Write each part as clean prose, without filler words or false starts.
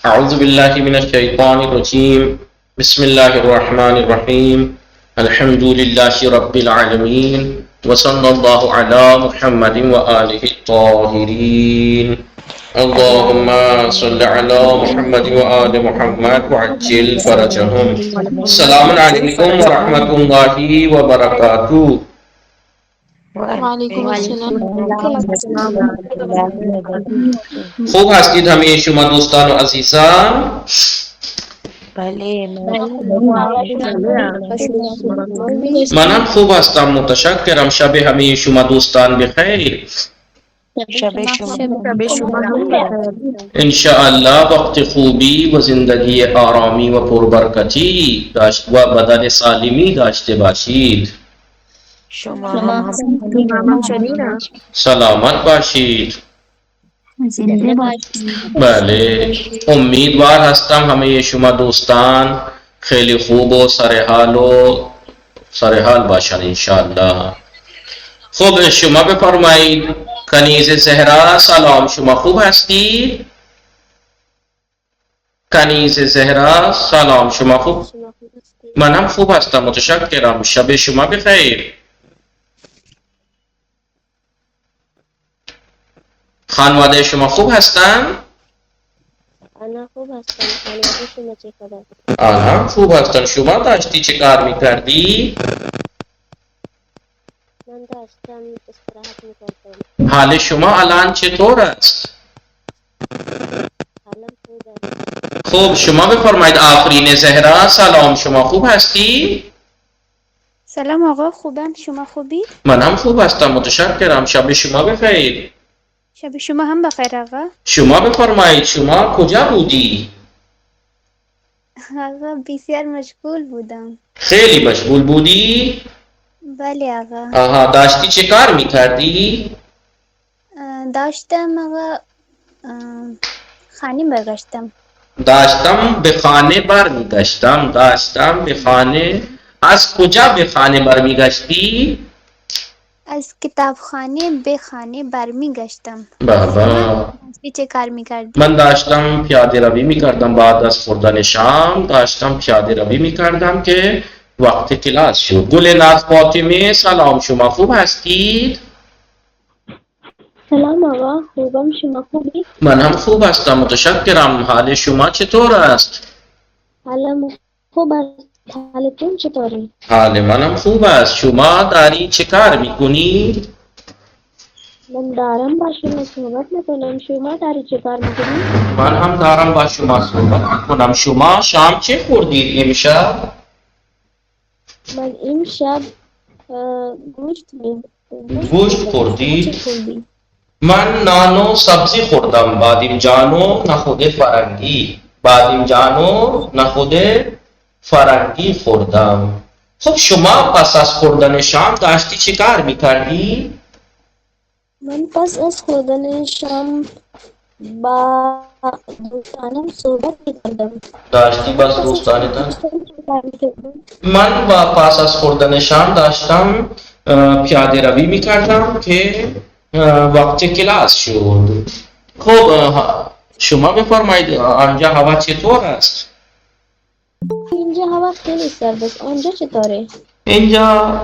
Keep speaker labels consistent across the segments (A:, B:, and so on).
A: اعوذ باللہ من الشیطان الرجیم بسم اللہ الرحمن الرحیم الحمد للہ رب العالمین وصلی اللہ علی محمد وآلہ الطاہرین اللہم صلی علی محمد وآل محمد وعجل فرجہم. السلام علیکم ورحمۃ اللہ وبرکاتہ.
B: وعلیکم السلام.
A: خوب هستید همه شما دوستان و عزیزان؟ منم خوب هستم، متشکرم. شب همه شما دوستان بخیر. انشاءاللہ وقت خوبی و زندگی آرامی و پربرکتی داشت و بدن سالمی داشته باشید. سلامت باشید. بله، امیدوار هستم همه شما دوستان خیلی خوب و سرحال باشن انشاءالله. خب شما بفرمایید. کنیز زهرا سلام، شما خوب هستید؟ کنیز زهرا سلام، شما خوب؟ منم خوب هستم، متشکرم. شب شما بخیر. خانواده شما خوب هستن؟
B: انا خوب هستم. خانواده شما چه خبر؟
A: آنها خوب هستن. شما داشتی چه کار میکردی؟
B: من داشتم استراحت میکردم.
A: حال شما الان چطور است؟
B: حالم خوب است.
A: خوب، شما بفرمایید. آفرین زهرا سلام، شما خوب هستی؟
C: سلام آقا، خوبم. شما خوبی؟
A: منم خوب هستم، متشکرم. شب شما بخیر.
C: شب شما هم بخیر آقا.
A: شما بفرمایید، شما کجا بودی؟
C: آقا بسیار مشغول بودم.
A: خیلی مشغول بودی؟
C: بله آقا.
A: آها، داشتی چه کار میکردی؟
C: داشتم آقا خانه برگشتم.
A: داشتم به خانه برمیگشتم. داشتم به خانه. از کجا به خانه برمیگشتی؟
C: از کتابخانه به خانه برمیگشتم.
A: بابا،
C: چه کار میکردی؟
A: من داشتم پیاده روی میکردم. بعد از خوردن شام داشتم پیاده روی میکردم که وقت کلاس شد. گل ناز فاطمه سلام، شما خوب هستید؟
B: سلام آقا، خوبم. شما خوبی؟
A: من هم خوب هستم، متشکرم. حال شما چطور است؟
B: حالم خوب است. حالتون چطوری؟
A: حال منم خوب است. شما داری چه کار میکنید؟
B: من دارم با شما صحبت میکنم. شما داری چه کار میکنی؟
A: من هم دارم با شما صحبت میکنم. شما شام چه خوردید امشب؟
B: من امشب
A: گوشت خوردید؟ من نان و سبزی خوردم. بادمجان و نخود فرنگی. بادمجان و نخود فرنگی خوردم. خب شما پس از خوردن شام داشتی چه کار میکردی؟
B: من پس از خوردن شام با دوستانم صحبت میکردم.
A: داشتی بس دوستانتان؟ من با پس از خوردن شام داشتم پیاده روی میکردم که وقت کلاس شد. خب شما بفرمایید آنجا هوا چطور است؟
B: اینجا هوا خیلی سرد است. آنجا چطوره؟
A: اینجا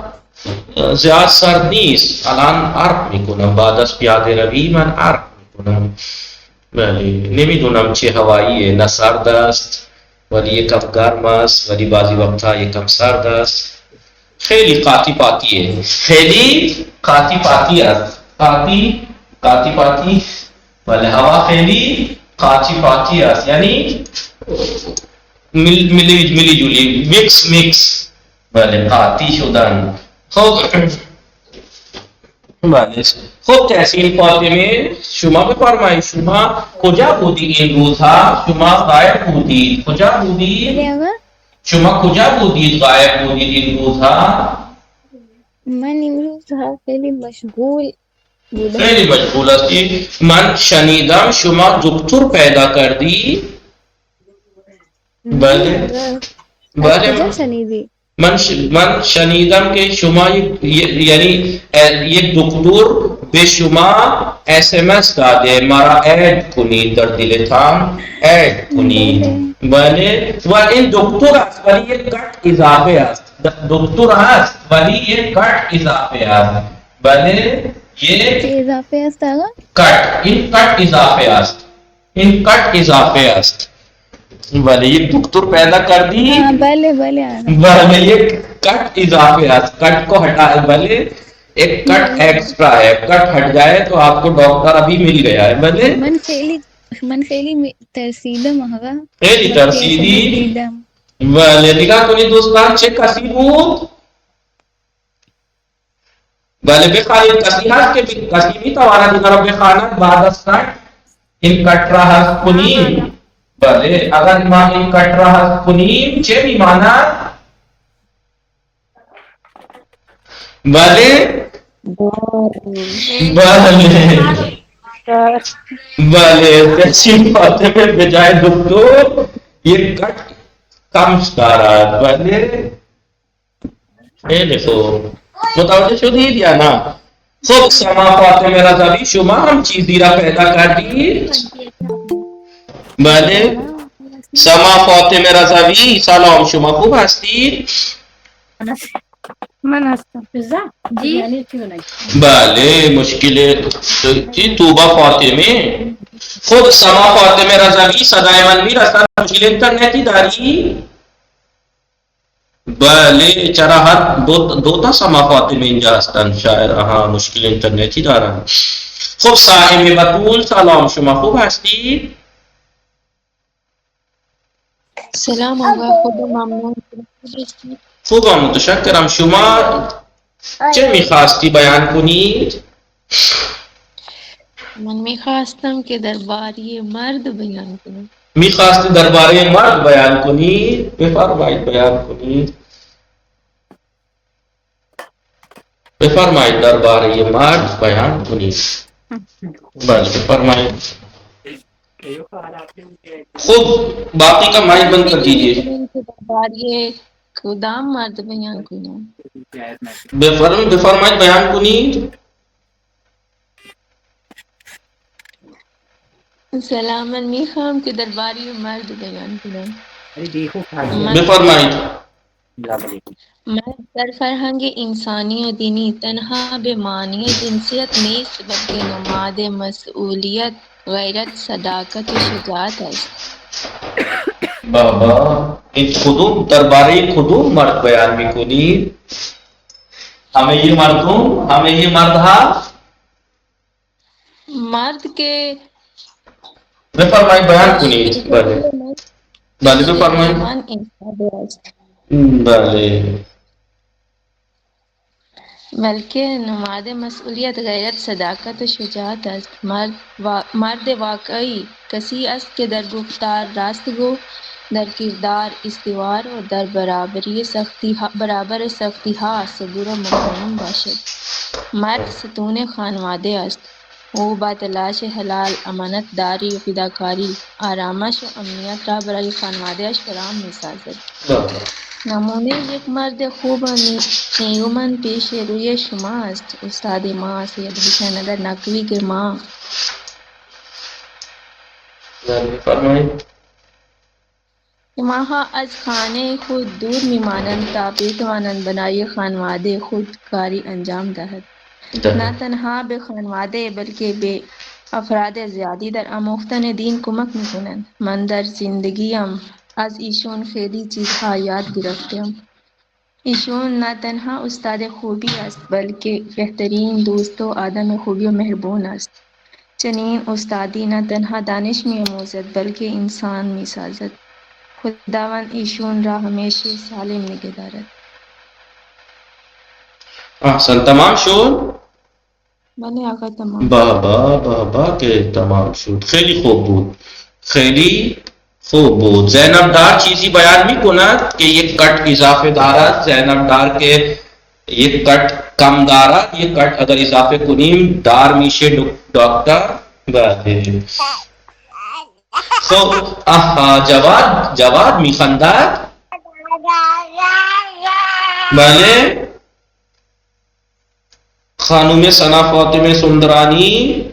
A: زیاد سرد نیست. الان عرق میکنم. بعد از پیاده روی من عرق میکنم. ولی نمیدونم چه هواییه. نه سرد است ولی یکم گرم است، ولی بعضی وقتا یکم سرد است. خیلی قاطی پاتیه. خیلی قاطی پاتی است. قاطی پاتی. ولی هوا خیلی قاطی پاتی است، یعنی ملی جولی، میکس. بله، قاطی شدن. خب بله. خب تحسین فاطمه، شما بفرمایید شما کجا بودی این روزها؟ شما غایب بودید. کجا بودید؟
C: بله آقا.
A: شما کجا بودید غایب بودید این روزها؟
C: من این روزها خیلی مشغول بودم.
A: خیلی مشغول هستی. من شنیدم شما دکتر پیدا کردی. بله.
C: از کجا شنیدی؟
A: من شنیدم که شما یعنی یک دکتر به شما SMS داده مرا اد کنید در تلگرام اد کنید بله و این دکتر است ولی یک کٹ اضافه است دکتر است ولی یک کٹ اضافه است بله
C: چه
A: یہ
C: اضافه است آقا؟
A: کٹ این کٹ اضافه است این کٹ اضافه است بله یک دکتر پیدا کر دی
C: ہاں بلے بلے آقا
A: بھلے یہ کٹ اضافے ہے کٹ کو ہٹا بھلے ایک کٹ ایکسٹرا ہے کٹ ہٹ جائے تو آپ کو ڈاکٹر ابھی مل گیا ہے بھلے
C: من خیلی ترسیدم آقا
A: خیلی ترسیدی
C: ترسیدم
A: بھلے دیگه کنید دوستان چه کسی بود بله بخوانید کسی هست که کسی میتواند دیگر را بخواند بعد از کٹ این کٹ را حذف کنیم بله اگر ما این کٹ را حذف کنیم چه میماند بله بله تحصیل فاطمه بجای دکتر یک کٹ کم دارد بله خیلی خوب متوجه شدید یا نه خب سما فاطمه رضوی شما هم چیزی را پیدا کردید بله سما فاطمه رضوی سلام شما خوب هستید
D: من هستم جی
A: بله مشکل چی توبه فاطمه خب سما فاطمه رضوی صدای من میرسد مشکل اینترنتی داری بله چرا هر دو تا سما فاطمه اینجا هستن شاید آها مشکل اینترنتی دارن خب صاحب بطول سلام شما خوب هستید
B: سلام آقا خدا ممنون
A: خوبم متشکرم شما چه میخواستی بیان کنید
B: من میخواستم که درباره مرد بیان کنم
A: میخواستی درباره مرد بیان کنید بفرمایید بیان کنید بفرمایید درباره مرد بیان کنید بله بفرمایید خوب باقی کا مائک بند کر دیجیے
B: درباره کدام مرد بیان کنم
A: بفرمایید بیان کنید
B: سلام من میخوام که درباره مرد بیان کنم
A: بفرمایید
B: مرد در فرهنگ انسانی و دینی تنها به معنی جنسیت نیست بلکه نماد مسئولیت غیرت صداقت و شجاعت است
A: بابا این کدوم درباره کدوم مرد بیان میکنید همه یہ مردم همه یہ مردها
B: مرد کے
A: بفرمایید بیان کنید بله بله بفرمایید
B: من انسان است
A: بله
B: بلکہ نماد مسئولیت غیرت صداقت و شجاعت است مرد واقعی کسی است که در گفتار راستگو در کردار استوار و در برابر سختی ها صبور و متحمل باشد مرد ستون خانواده است او با تلاش حلال امانت داری و فداکاری آرامش و امنیت را برای خانوادهش فراهم می‌سازد نمونه یک مرد خوب و نیرومند پیش روی شما است استاد ما سید حسین ادر نقوی گرما
A: بفرمایید
B: ماها از خانه خود دور میمانند تا بتوانند برای خانواده خود کاری انجام دهد نه تنها به خانواده بلکه به افراد زیادی در آموختن دین کمک میکنند من در زندگیم از ایشون خیلی چیزها یاد گرفتم ایشون نه تنها استاد خوبی است بلکه بهترین دوست و آدم خوبی و مهربان است چنین استادی نه تنها دانش می‌آموزد بلکه انسان می‌سازد خداوند ایشون را همیشه سالم نگه دارد
A: احسن تمام شد
B: بله آقا تمام
A: بابا که تمام شد خیلی خوب بود خیلی خوب بود زینب دار چیزی بیان می کند که یک کٹ اضافه دارد زینب دار که یک کٹ کم دارد یک کٹ اگر اضافه کنیم دار میشه دکتر بله خب جواد میخندد بله خانم ثنا فاطمه سندرانی.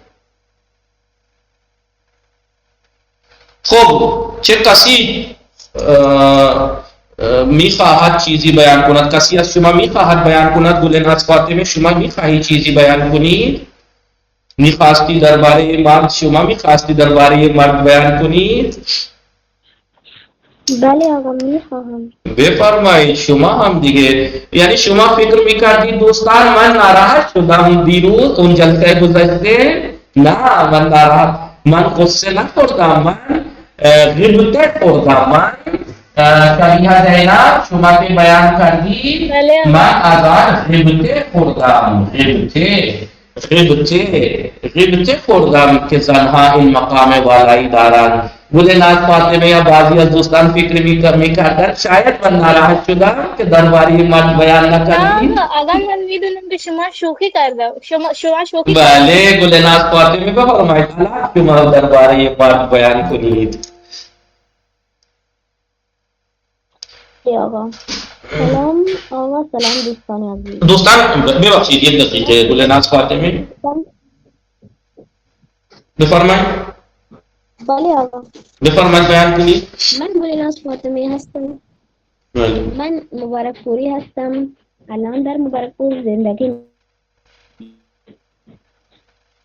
A: خب چه کسی میخواهد چیزی بیان کند؟ کسی از شما میخواهد بیان کند؟ گلناز فاطمه شما میخواهی چیزی بیان کنید؟ میخواستی درباره مرد، شما میخواستی درباره مرد بیان کنید؟
C: بله آقا میخواهم.
A: بفرمایید شما هم دیگه. یعنی شما فکر میکردید دوستان من ناراحت شدم دیروز اون جلسه گذشته؟ نه من ناراحت، من غصه نخوردم، من غیبت خوردم. من شریعه زینب شما که بیان کردید من از آن غیبت خوردم. غیبت خوردم که زنها این مقام والایی دارند. گلناز فاطمه یا بعضی از دوستان فکر میکردن شاید من ناراحت شدم که درباره مرد بیان نکردید.
C: آقا من میدونم که شما شوخی کردم. شما شوخی
A: بله گلناز فاطمه بفرمایید حالا شما درباره مرد بیان کنید.
C: آقا سلام آقا، سلام دوستان عزیز.
A: دوستان ببخشید یک دقیقه. گلناز فاطمه بفرمایید.
C: بله آقا
A: بفرمایید بیان کنید.
C: من گلناز فاطمه هستم.
A: بله
C: من مبارک پوری هستم. الان در مبارک پور زندگی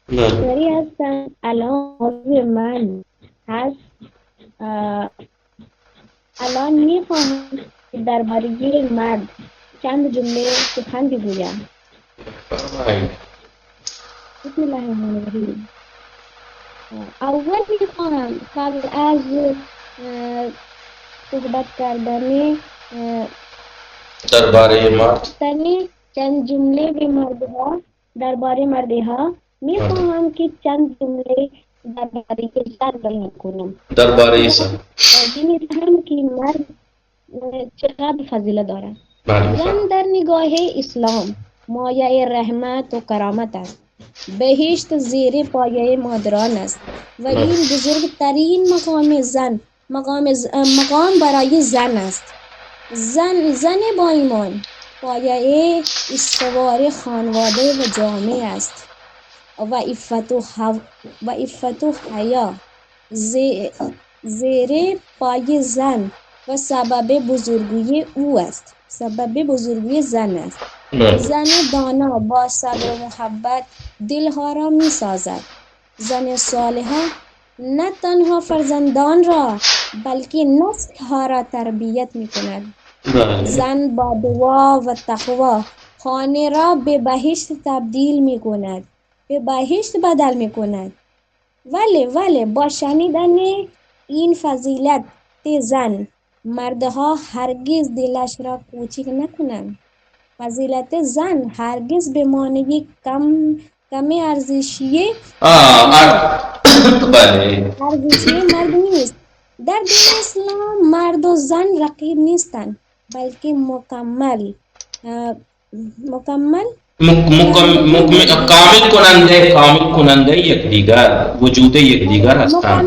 A: بله
C: هستم. الان موضوع من هست. الان میخواهم که درباره مرد چند جمله سخن بگویم.
A: بفرمایید.
C: بسم الله الرحمن الرحیم. اول میخواهم قبل از صحبت کردن
A: درباره مرد
C: چند جمله به مردها، درباره مردها میخواهم که چند جمله درباره زن بیان کنم.
A: درباره زن
C: می‌فهمم که مرد چقدر فضیلت دارد.
A: بله
C: زن در نگاه اسلام مایه رحمت و کرامت است. بهشت زیر پایه مادران است و این بزرگترین مقام برای زن است. زن با ایمان پایه استوار خانواده و جامعه است و عفت و حیا زیر پای زن و سبب بزرگی او است. سبب بزرگی زن است. زن دانا با صبر و محبت دلها را می سازد. زن صالحه نه تنها فرزندان را بلکه نسلها را تربیت می کند. زن با دعا و تقوا خانه را به بهشت تبدیل می کند. به بهشت بدل می کند. ولی با شنیدن این فضیلت زن مردها هرگز دلش را کوچک نکنند. فضیلت زن هرگز به معنی کم ارزشی مرد نیست. در دین اسلام مرد و زن رقیب نیستند بلکه کامل
A: کننده یکدیگر، وجود یکدیگر هستند.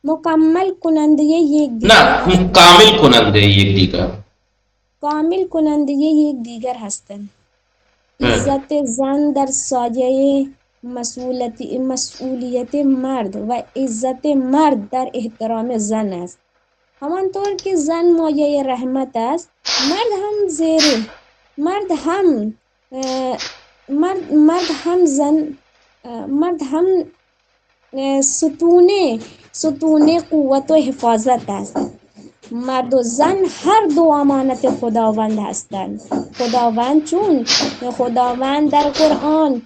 C: مکمل کننده یکدیگر.
A: نه کامل کننده یکدیگر.
C: کامل کننده یکدیگر هستند. عزت زن در سایه مسئولیت مرد و عزت مرد در احترام زن است. همانطور که زن مایه رحمت است، مرد هم ستون قوت و حفاظت است. مرد و زن هر دو امانت خداوند هستند. خداوند در قرآن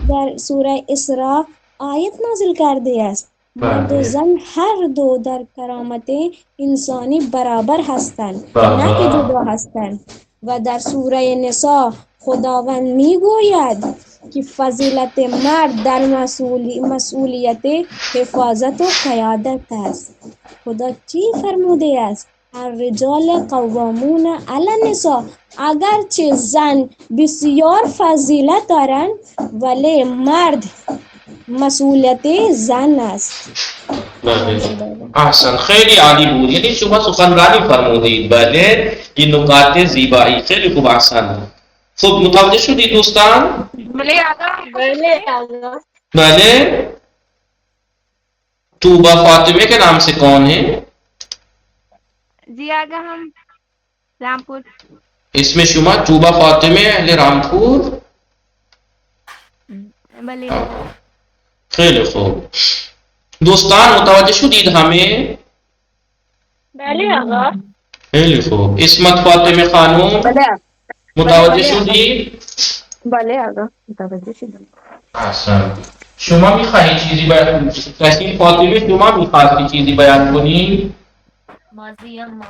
C: در سوره اسراء آیت نازل کرده است. مرد و زن هر دو در کرامت انسانی برابر هستند، نه که جدا هستند. و در سوره نساء خداوند میگوید که فضیلت مرد در مسئولیت حفاظت و قیادت است. خدا چی فرموده است؟ الرجال قوامون علی النساء. اگرچه زن بسیار فضیلت دارند ولی مرد مسئولیت زن است.
A: احسن، خیلی عالی بود. یعنی شما سخنرانی فرمودید. بله، این نکات زیبایی خیلی خوب. احسن. خب متوجه شدید دوستان؟ بله. توبہ فاطمے کے نام سے کون ہے؟
E: جی آگا ہم رامپور.
A: اس میں شما توبہ فاطمے اہل رامپور.
E: بلے.
A: خیلی خوب. دوستان متوجہ شدید ہمیں؟
D: بله آقا.
A: خیلی خوب. اسمت فاطمه خانم متوجه شدید؟
F: بله آقا متوجه شدم.
A: احسن. شما میخواهید چیزی بیان تحسین فاطمه شما میخواستی چیزی بیان کنی؟
D: ماضی اما.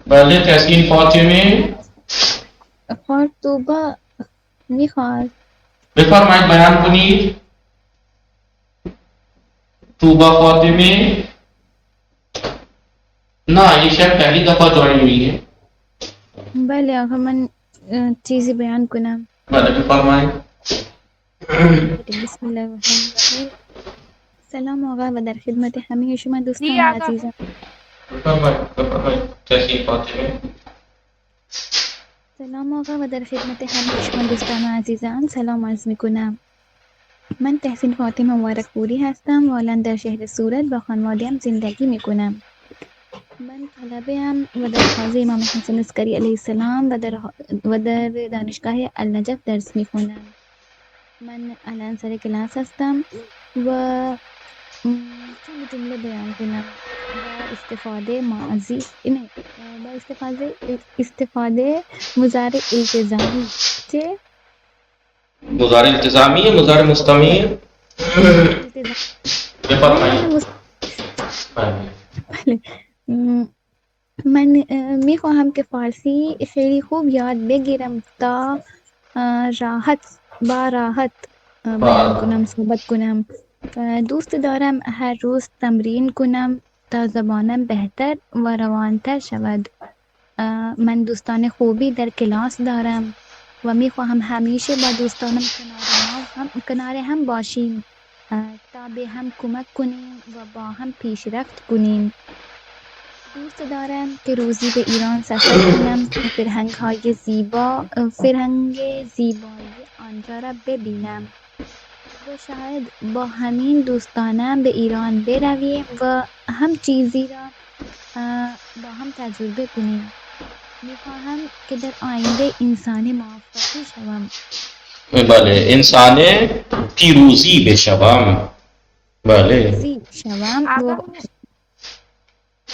A: بله تحسین فاطمه
B: خطوبه میخواد.
A: بفرمایید بیان کنید. توبہ فاطمه. نه یہ شاید پہلی دفعہ جوائن ہوئی ہے.
B: بله آقا من چیزی بیان کنم.
A: بله بفرمایید.
B: بسم الله الرحمن الرحیم. سلام آقا و در خدمت همه شما دوستان
E: جی آقا.
B: عزیزم.
A: بفرمایید تحسین فاطمه.
B: سلام آقا و در خدمت همه شما دوستان عزیزم سلام عرض میکنم. من تحسین فاطمه مبارک پوری هستم و الان در شهر سورت با خانواده‌ام زندگی میکنم. من طلبه ام و در حوزه امام حسن عسکری علیه السلام و در دانشگاه النجف درس میخونم. من الان سر کلاس هستم و چند جمله بیان کنم با استفاده ماضی نه با استفاده مضارع التزامی. چه؟
A: مضارع التزامی ہے مضارع مستمر. بفرمایید.
B: بله. من میخواهم که فارسی خیلی خوب یاد بگیرم تا راحت بیان کنم صحبت کنم. دوست دارم هر روز تمرین کنم تا زبانم بهتر و روانتر شود. من دوستان خوبی در کلاس دارم و میخواهم همیشه با دوستانم کنار هم باشیم تا به هم کمک کنیم و با هم پیشرفت کنیم. دوست دارم که روزی به ایران سفر کنم و فرهنگ زیبایی آنجا را ببینم و شاید با همین دوستانم به ایران برویم و هم چیزی را با هم تجربه کنیم. میخواهم که در آینده انسان موفقی شوم.
A: بله انسان پیروزی بشوم. بله
B: و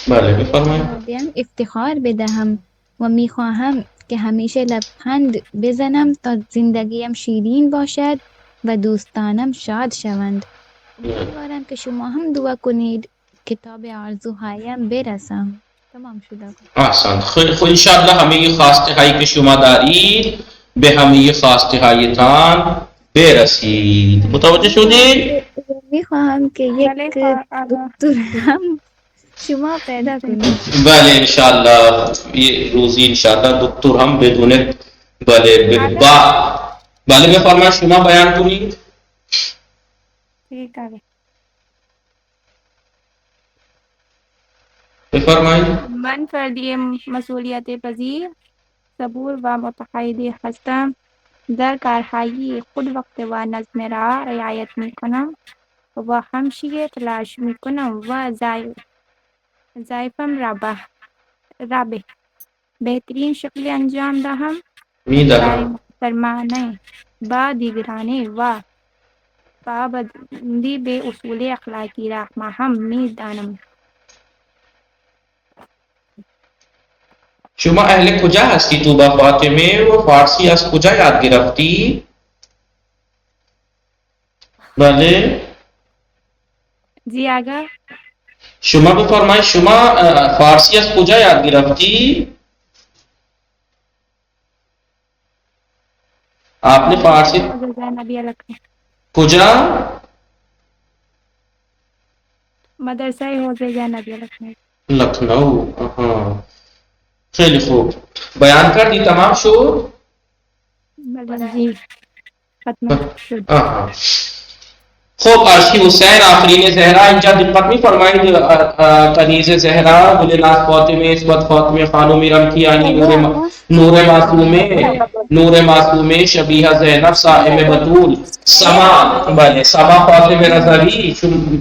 A: بله بفرمایید.
B: افتخار بدهم و میخواهم که همیشه لبخند بزنم تا زندگیم شیرین باشد و دوستانم شاد شوند. امیدوارم که شما هم دعا کنید که تا به آرزوهایم برسم. تمام شد.
A: احسن. خب انشاءالله همه خواسته هایی که شما دارید به همه خواسته هایتان برسید. متوجه شدید؟
B: میخواهم که یک دکتر هم شما پیدا کنید.
A: بله انشاءالله یہ روزی انشاءالله دکتر هم بدونه. بله بفرمایید شما بیان کنید.
E: ٹھیک ہے.
A: بفرمایید.
E: من فردی مسئولیت پذیر صبور و متحد هستم. در کارهای خود وقت و نظم را رعایت میکنم و همیشه تلاش میکنم و ضعفم را بهترین شکل انجام دهم. برای محترمانه با دیگران و پابندی به اصول اخلاقی را مهم میدانم.
A: شما اهل کجا هستی توبه فاطمه و فارسی از کجا یاد گرفتی؟ بله
E: جی آگا.
A: شما بفرمایید شما فارسی از کجا یاد گرفتی؟ آپ نے فارسی کجا؟
E: مدرسہ حوض نبی
A: لکھنؤ. خیلی خوب. بیان کردی تمام شد؟
E: جی ختم شد.
A: خوب عرشی حسین آفرین زہرا اینجا دقت نہیں فرمائیں کنیز زہرا گلناز فاطمہ اسمت فاطمہ خانم میرم کی آنی نور معصومے شبیہ زینب صائم بطول سما بلے سما فاطمہ رضوی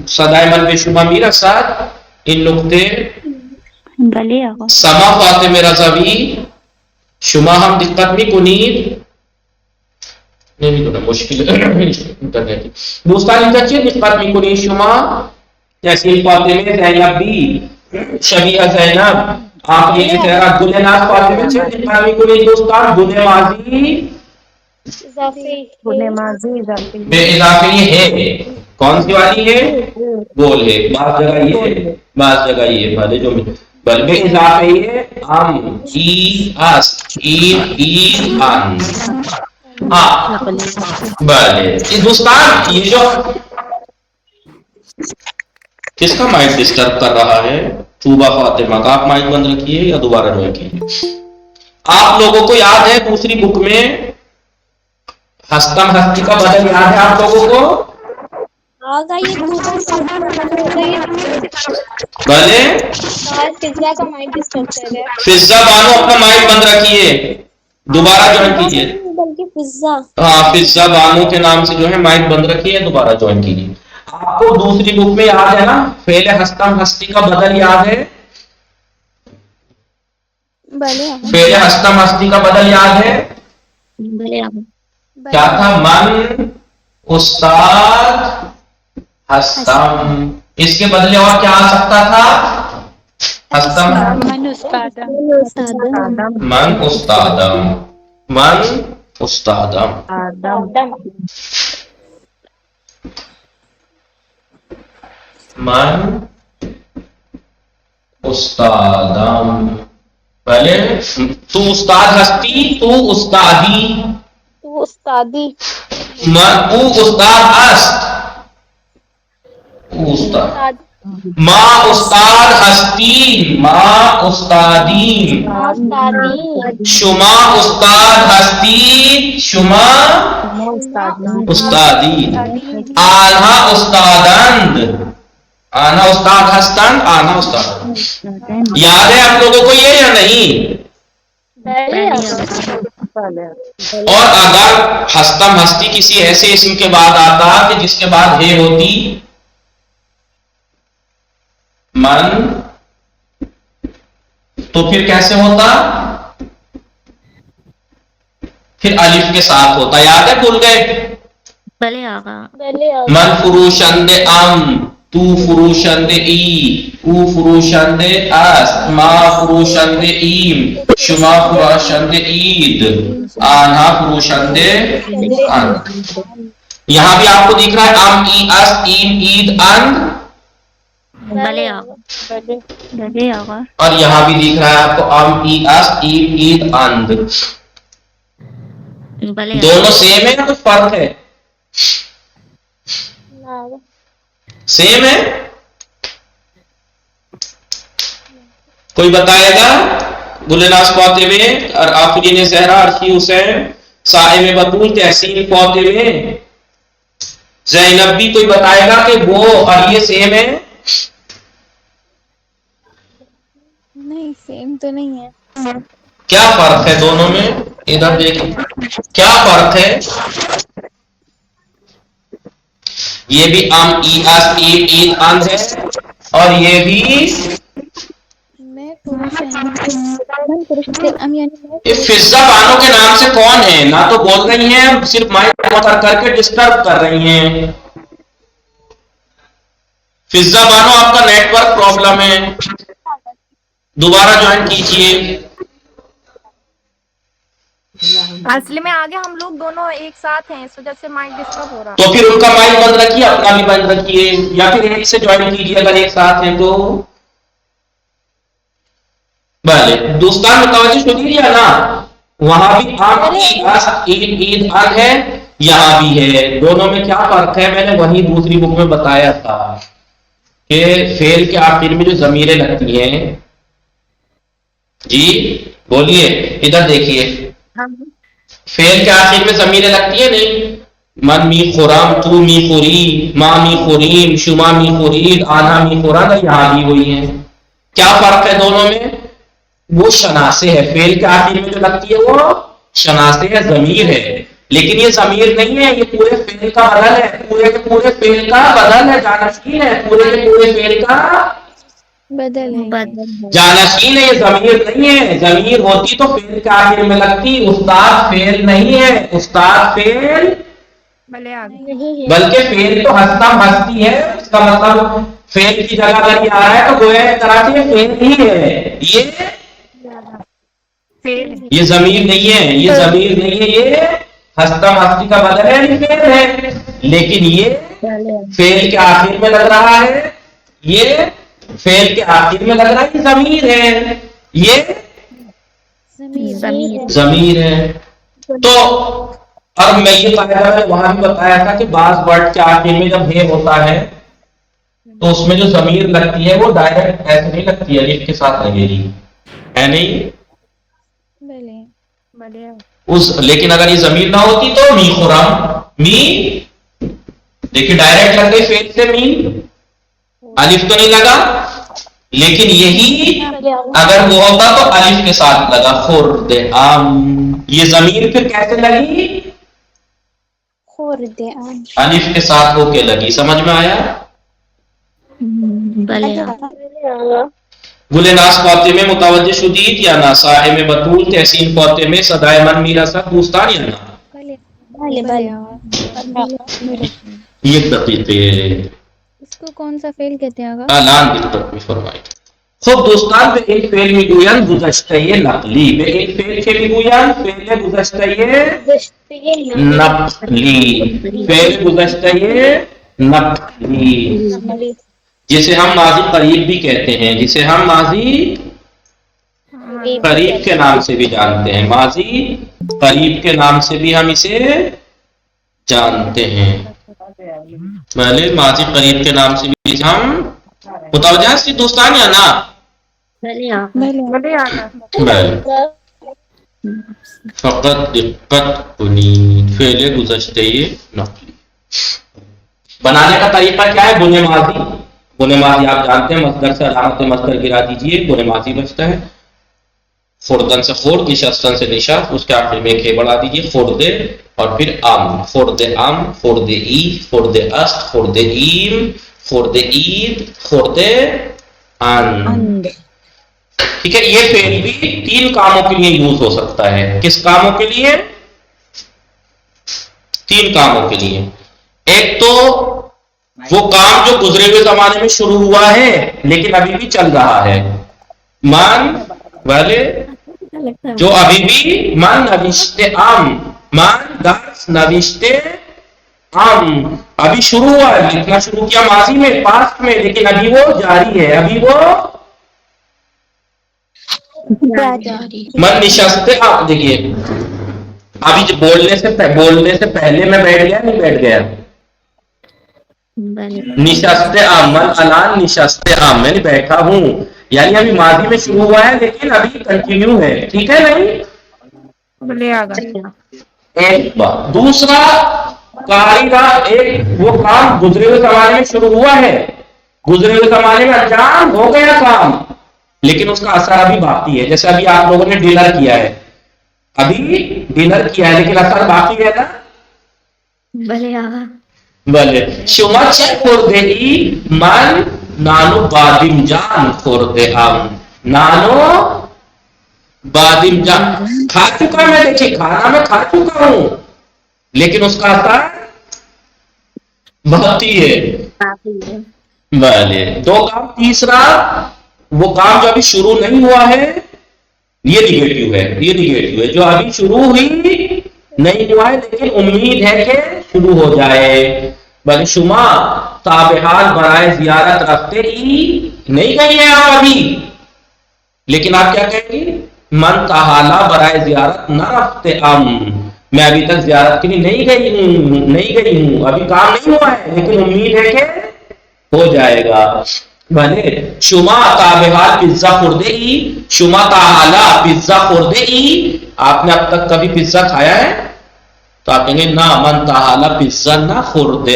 A: صدای من بے شما میرا ساتھ ان نقطے
E: بلے آقا
A: سما فاطمہ رضوی شما ہم دقت نہیں کنید نمیدونم مشکل اینترنتی دوستان اینجا چیه دقت میکنید شما جیسے فاطمه زینب بی شبیه زینب آخری زهرا گل ناز فاطمه چیه دقت میکنید دوستان گل ماضی بے اضافی ہے کون سی والی ہے گول ہے بعض جگہ یہ بعض جگہ یہ بھلے جو بل بے اضافی ہے ام ای اس ای ان ہاں بلے دوستان یہ جو کس کا مائک ڈسٹرب کر رہا ہے چوبا فاطمہ کا آپ مائک بند رکھیے یا دوبارہ جو کیجیے آپ لوگوں کو یاد ہے دوسری بک میں ہستم ہستی کا بدل یاد ہے آپ لوگوں کو بھلے فضا بانو اپنا مائک بند رکھیے دوبارہ جوائن کیجیے ہاں فضا بانو کے نام سے جو ہے مائک بند رکھیے دوبارہ جوائن کیجیے آپ کو دوسری بک میں یاد ہے نا فعل ہستم ہستی کا بدل یاد ہے فعل ہستم ہستی کا بدل یاد ہے کیا تھا من استاد ہستم اس کے بدلے اور کیا آ سکتا تھا ہستم من استادم من استادم من استادم پہلے تو استاد ہستی تو استادی تو استاد است استاد ما استاد ہستی ما استادین شما استاد ہستی شما استادین آنها استادند آنا استاد ہستند آنا استاد یاد ہے آپ لوگوں کو یہ یا نہیں اور اگر ہستم ہستی کسی ایسے اسم کے بعد آتا کہ جس کے بعد ہے ہوتی من تو پھر کیسے ہوتا پھر الف کے ساتھ ہوتا یاد ہے بھول گئے من فروشند ام تو فروشند ای او فروشند است ما فروشند ایم شما فروشند اید آنها فروشند اند یہاں بھی آپ کو دکھ رہا ہے ام ای است ایم اید اند اور یہاں بھی دکھ رہا ہے آپ کو ام ای است ایم اید اند دونوں سیم ہے یا کچھ فرق ہے سیم ہے کوئی بتائے گا گلناز فاطمہ اور آفرین زہرا عرشی حسین صائم بطول تحسین فاطمہ زینب بھی کوئی بتائے گا کہ وہ اور یہ سیم ہے
B: نہیں سیم تو نہیں ہے
A: کیا فرق ہے دونوں میں ادھر دیکھیں کیا فرق ہے یہ بھی ام ای اس ای ای اند ہے اور یہ بھی فضا بانو کے نام سے کون ہے نہ تو بول رہی ہیں صرف مائک کر کے ڈسٹرب کر رہی ہیں فضا بانو آپ کا نیٹ ورک پرابلم ہے دوبارہ جوائن کیجئے
E: اصل میں آگے ہم لوگ دونوں ایک ساتھ ہیں اس وجہ سے مائک ڈسٹرب ہو رہا
A: تو پھر ان کا مائک بند رکھیے اپنا بھی بند رکھیے یا پھر ایک سے جوائن کیجیے اگر ایک ساتھ ہیں تو بھلے دوستان متوجہ شدید یا نا وہاں بھی عید ان ہے یہاں بھی ہے دونوں میں کیا فرق ہے میں نے وہی دوسری بک میں بتایا تھا کہ فعل کے آخر میں جو ضمیریں لگتی ہیں جی بولیے ادھر دیکھیے فعل کے آخر میں ضمیریں لگتی ہیں نہیں من می خورم، تو می خوری، ما می خوریم، شما می خورید، آنا می خورن، یہاں بھی وہی ہیں. کیا فرق ہے دونوں میں؟ وہ شناسے ہے، فعل کے آخر میں جو لگتی ہے وہ شناسے ہے، ضمیر ہے. لیکن یہ ضمیر نہیں ہے، یہ پورے فعل کا بدل ہے، پورے کے پورے فعل کا بدل ہے، جانشین ہے، پورے کے پورے فعل کا
C: بدل ہے.
A: جانشین ہے، یہ ضمیر نہیں ہے. ضمیر ہوتی تو فعل کے آخر میں لگتی. استاد فعل نہیں ہے، استاد فعل
E: بھلے آگے
A: بلکہ فعل تو ہستہ ہستی ہے. اس کا مطلب فعل کی جگہ اگر یہ آ رہا ہے تو گویا ایک طرح سے فعل ہی ہے. یہ ضمیر نہیں ہے، یہ ضمیر نہیں ہے، یہ ہستہ ہستی کا بدل ہے، یہ فعل ہے. لیکن یہ فعل کے آخر میں لگ رہا ہے، یہ فعل کے آخر میں لگ رہا ہے، یہ ضمیر ہے، یہ ضمیر ہے. تو اب میں یہ قاعدہ میں وہاں بھی بتایا تھا کہ بعض ورڈ کے آخر میں جب ہے ہوتا ہے تو اس میں جو ضمیر لگتی ہے وہ ڈائریکٹ ایسے نہیں لگتی ہے، الف کے ساتھ لگے گی، ہے نہیں؟ لیکن اگر یہ ضمیر نہ ہوتی تو می خورم، می دیکھیے ڈائریکٹ لگ گئی فعل سے، می الف تو نہیں لگا. لیکن یہی اگر وہ ہوتا تو الف کے ساتھ لگا، خورد ام. یہ ضمیر پھر کیسے لگی؟ الف کے ساتھ ہو کے لگی. سمجھ میں آیا؟ گل ناس فاطمے میں متوجہ شدید یا نا، صاحب میں بطول تحسین فاطمے میں صدائے من میرا سا دوستان یا نا. یہ دقیقے
C: اس کو کون سا فعل کہتے ہیں آگا؟
A: اعلان بالتقوی فرمائے. خب دوستان به این فعل میگویند گذشته نقلی. به این فعل که میگویند فعل گذشته نقلی، فعل گذشته نقلی، جسے ہم ماضی قریب بھی کہتے ہیں، جسے ہم ماضی قریب کے نام سے بھی جانتے ہیں. ماضی قریب کے نام سے بھی ہم اسے جانتے ہیں. پہلے ماضی قریب کے نام سے بھی ہم متوجہ ہیں اس دوستان یا نا؟ فقط دقت کنی، فعل گزشتہ نقلی. بنانے کا طریقہ کیا ہے؟ بنے ماضی. بنے ماضی آپ جانتے ہیں، مصدر سے علامت مصدر گرا دیجئے، بنے ماضی بچتا ہے. خوردن سے خورد، نشستن سے نشست، اس کے آخر میں ایک ہے بڑھا دیجئے، خوردے، اور پھر ام، خورد ام، خورد ای، خورد است، خورد ایم، خورد عید، خورد ان. ٹھیک ہے. یہ فعل بھی 3 کاموں کے لیے یوز ہو سکتا ہے. کس کاموں کے لیے؟ 3 کاموں کے لیے. ایک تو وہ کام جو گزرے ہوئے زمانے میں شروع ہوا ہے لیکن ابھی بھی چل رہا ہے. من والے جو ابھی بھی، من نوشتے ام، من درس نوشتے ام، ابھی شروع ہوا ہے، لکھنا شروع کیا ماضی میں، پاسٹ میں، لیکن ابھی وہ جاری ہے، ابھی وہ من نشستے. آپ دیکھیے ابھی بولنے سے پہلے میں بیٹھ گیا نہیں بیٹھ گیا؟ نشستے ام، من الان نشستے ام، میں بیٹھا ہوں، یعنی ابھی ماضی میں شروع ہوا ہے لیکن ابھی کنٹینیو ہے. ٹھیک ہے نہیں؟ ایک بات. دوسرا کاریگا، ایک وہ کام گزرے ہوئے زمانے میں شروع ہوا ہے، گزرے ہوئے زمانے میں انجام ہو گیا کام، لیکن اس کا اثر ابھی باقی ہے. جیسے ابھی آپ لوگوں نے ڈنر کیا ہے، ابھی ڈنر کیا ہے لیکن اثر باقی ہے نا؟ بلے. شما چه خورده ای؟ من نانو بادیم جان خورده ام. نانو بادیم جان کھا چکا میں، دیکھیے کھانا میں کھا چکا ہوں لیکن اس کا اثر باقی ہے. بلے. 2 کام. تیسرا وہ کام جو ابھی شروع نہیں ہوا ہے، یہ نیگیٹو ہے، یہ نیگیٹو ہے. جو ابھی شروع ہوئی نہیں ہوا ہے لیکن امید ہے کہ شروع ہو جائے. بلکہ شما تابحال برائے زیارت رفتے ہی نہیں گئی ہیں آپ ابھی، لیکن آپ کیا کہیں گے؟ من تحالا برائے زیارت نہ رفتے ام، میں ابھی تک زیارت کے لیے نہیں گئی ہوں، ابھی کام نہیں ہوا ہے لیکن امید ہے کہ ہو جائے گا. بھلے. شما تابحال پیزا خوردے ای، شما تحالا پیزا خوردے ای. آپ نے اب تک کبھی پیزا کھایا ہے؟ تو آپ کہیں گے نا من تحالا پیزا نہ خورد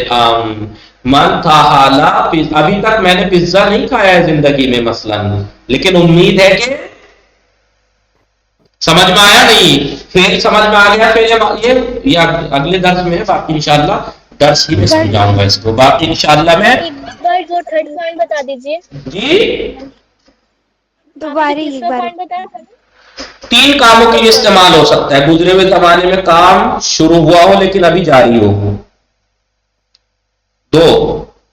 A: من تحالا ابھی تک میں نے پیزا نہیں کھایا ہے زندگی میں مثلا، لیکن امید ہے کہ سمجھ میں آیا نہیں، پھر سمجھ میں آ گیا، پھر یہ اگلے درس میں ہے، باقی انشاءاللہ درس ہی میں سمجھاؤں گا اس کو، باقی انشاءاللہ میں
D: وہ تھرڈ پوائنٹ بتا دیجیے
A: جی
C: دوبارہ ایک بار
D: پوائنٹ بتایا تھا نا؟
A: 3 کاموں کے لیے استعمال ہو سکتا ہے، گزرے ہوئے زمانے میں کام شروع ہوا ہو لیکن ابھی جاری ہو، 2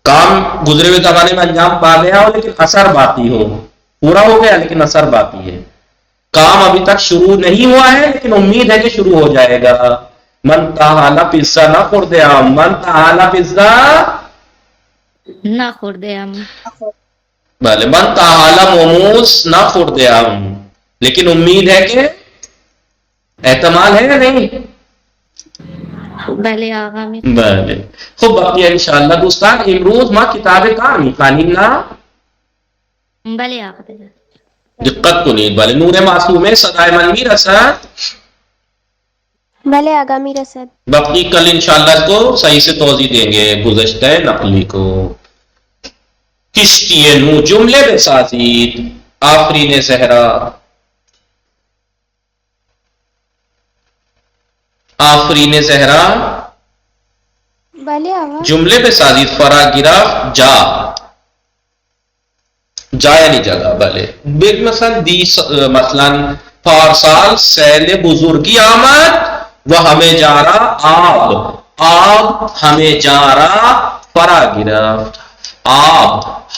A: کام گزرے ہوئے زمانے میں انجام پا گیا ہو لیکن اثر باقی ہو، پورا ہو گیا لیکن اثر باقی ہے، کام ابھی تک شروع نہیں ہوا ہے لیکن امید ہے کہ شروع ہو جائے گا، من تحالا پیزا نہ خورد عام، من تحالا پیزا
G: نہ خوردے ہم
A: بھلے، من تحالا موموز نہ خورد عام، لیکن امید ہے کہ احتمال ہے یا نہیں؟
G: بھلے آقا میں
A: بله خب بقیه انشاءالله دوستان امروز ما کتاب کار میخوانیم نه؟
G: بھلے آقا بجا
A: دقت کنید. بله نور معصومه صدای من میرسد؟
C: بھلے آگا میرسد.
A: باقی کل انشاءاللہ اس کو صحیح سے توضیح دیں گے گزشتہ نقلی کو. کشتی نو جملے بسازید آفرین زہرا، آفرین زہرا
C: بھلے آگا
A: جملے بسازید فرا گرفت جا، جا یعنی جگہ. بھلے بیگ مثلا پارسال سیل بزرگی آمد وہ ہمیں جارا آب، آب ہمیں جارا فرا گرفت، آب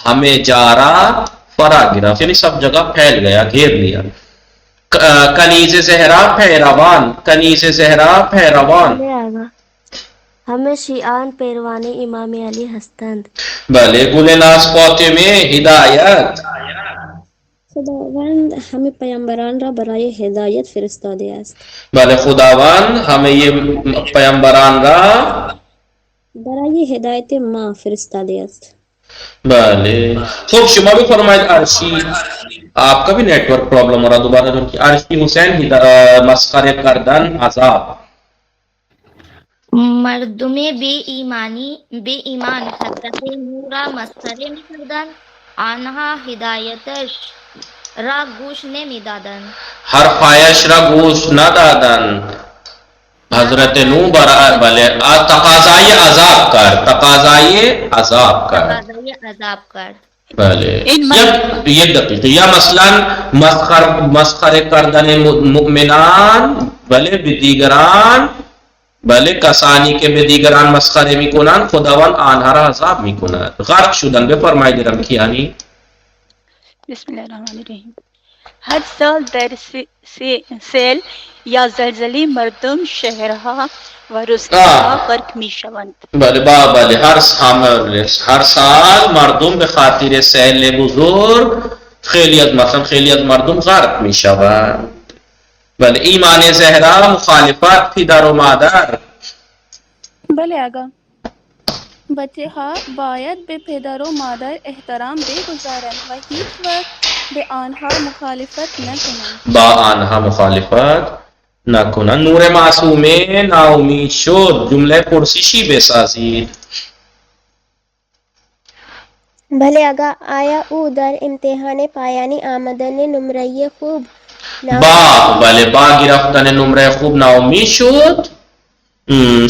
A: ہمیں جارا فرا گرفت یعنی سب جگہ پھیل گیا، گھیر لیا. کنیز زہرا پیروان، کنیز زہرا پیروان.
C: بھلے آگا ہمیں شیعان پیروان امام علی ہستند.
A: بھلے گل ناز پوتے میں ہدایت،
C: خداوند ہمیں پیامبران را برای ہدایت فرستاده است.
A: بھلے خداوند ہمیں یہ پیامبران را
C: برای ہدایت ما فرستاده است.
A: بھلے خوب. شما بھی فرمائید عرشی، آپ کا بھی نیٹ ورک پرابلم ہو رہا دوبارہ جو کہ عرشی حسین مسخرے کردن عذاب.
G: مردم بے ایمان حضرت نورا مسخره می‌کردند آنها ہدایتش را گوش نمی‌دادند.
A: حرفایش را گوش ندادن حضرت نو برای بھلے تقاضائی عذاب کر، تقاضائی عذاب کر.
G: تقاضای عذاب کرد.
A: بھلے یہ دقیق یا مثلا مسخر کردن مؤمنان بھلے بدیگران، بھلے کسانی که بدیگران مسخره میکنن خداوند آنها را عذاب میکند. غرق شدن. بفرمایید رمکیانی.
H: بسم اللہ الرحمن الرحیم. ہر سال در سیل یا زلزلے مردم شہرها و روستاها غرق می شوند.
A: بله بله هر سال مردم به خاطر سیل بزرگ خیلی از مردم غرق می شوند. بله ایمان زهرا مخالفت پدر و مادر.
I: بله آقا بچه ها باید به پدر و مادر احترام بگذارند و هیچ وقت به آنها مخالفت نکنند.
A: با آنها مخالفت نکنند. نور معصومه ناامید شد جمله پرسشی بسازید.
C: بھلے آگا آیا او در امتحان پایانی آمدن نمره خوب
A: با بله با گرفتن نمره خوب ناامید شد.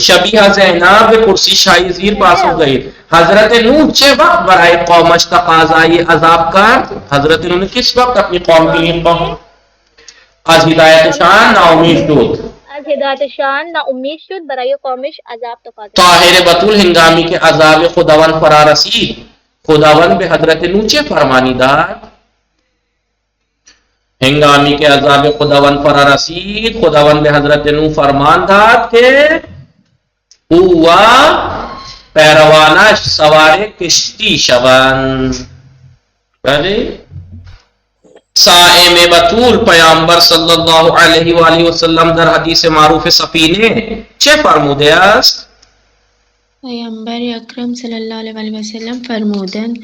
A: شبیه زینب به پرسش های زیر پاسخ دهید. حضرت نوح چه وقت برای قومش تقاضای عذاب کرد؟ حضرت نوح نے کس وقت اپنی قوم کے لیے از ہدایت شان ناامید شد؟
D: از ہدایت شان نا امید شد برای قومش عذاب تقاضا.
A: طاہر بطول ہنگامی کے عذاب خداوند فرا رسید خداوند به حضرت نوح چه فرمانی داد؟ ہنگامی کے عذاب خداوند فرا رسید خداوند به حضرت نوح فرمان داد کہ او و پیروانش سوار کشتی شوند. بله سائم بطول پیامبر صلی الله علیه و آله و سلم در حدیث معروف سفینه چه فرموده است؟
B: پیغمبر اکرم صلی اللہ علیہ وسلم فرمودند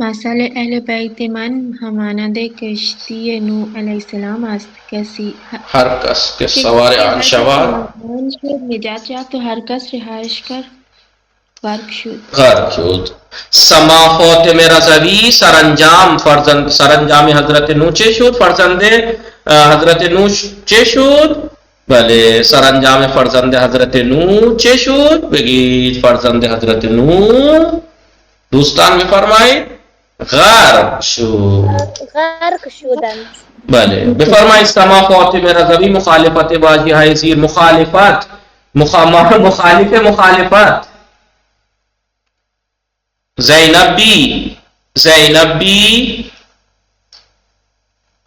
B: مثل اهل بیت من همانند کشتی نوح علیه السلام است کسی
A: ہر کس کے سوار آن شود
B: شد نجات یافت و هر کس رهایش کرد غرق شد
A: سما فاطمه رضوی سرانجام حضرت نوح چه شد؟ فرزند حضرت نوح چه شد؟ بله سرانجام فرزند حضرت نوح چه شد؟ بگید فرزند حضرت نوح دوستان بفرمایید غرق شدند. بله بفرمایید سما فاطمه رضوی مخالفت واجهه زیر مخالفت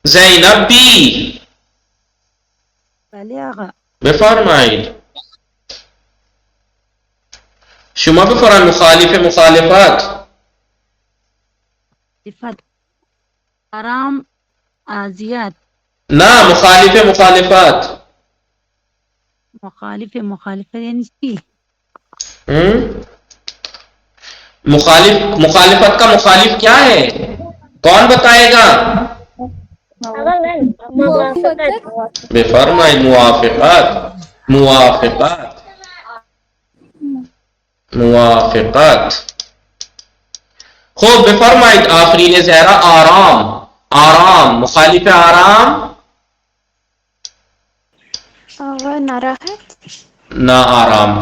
A: زینب بی
H: بله آقا.
A: بفرمایید شما بفرمایید مخالفت
H: صفت حرام اذیت
A: نه مخالفت
H: مخالفت یعنی چی؟
A: مخالفت کا مخالف کیا ہے؟ کون بتائے گا؟ بفرمائیں موافقت خوب بفرمائیں آفرین زہرا آرام مخالف آرام نا آرام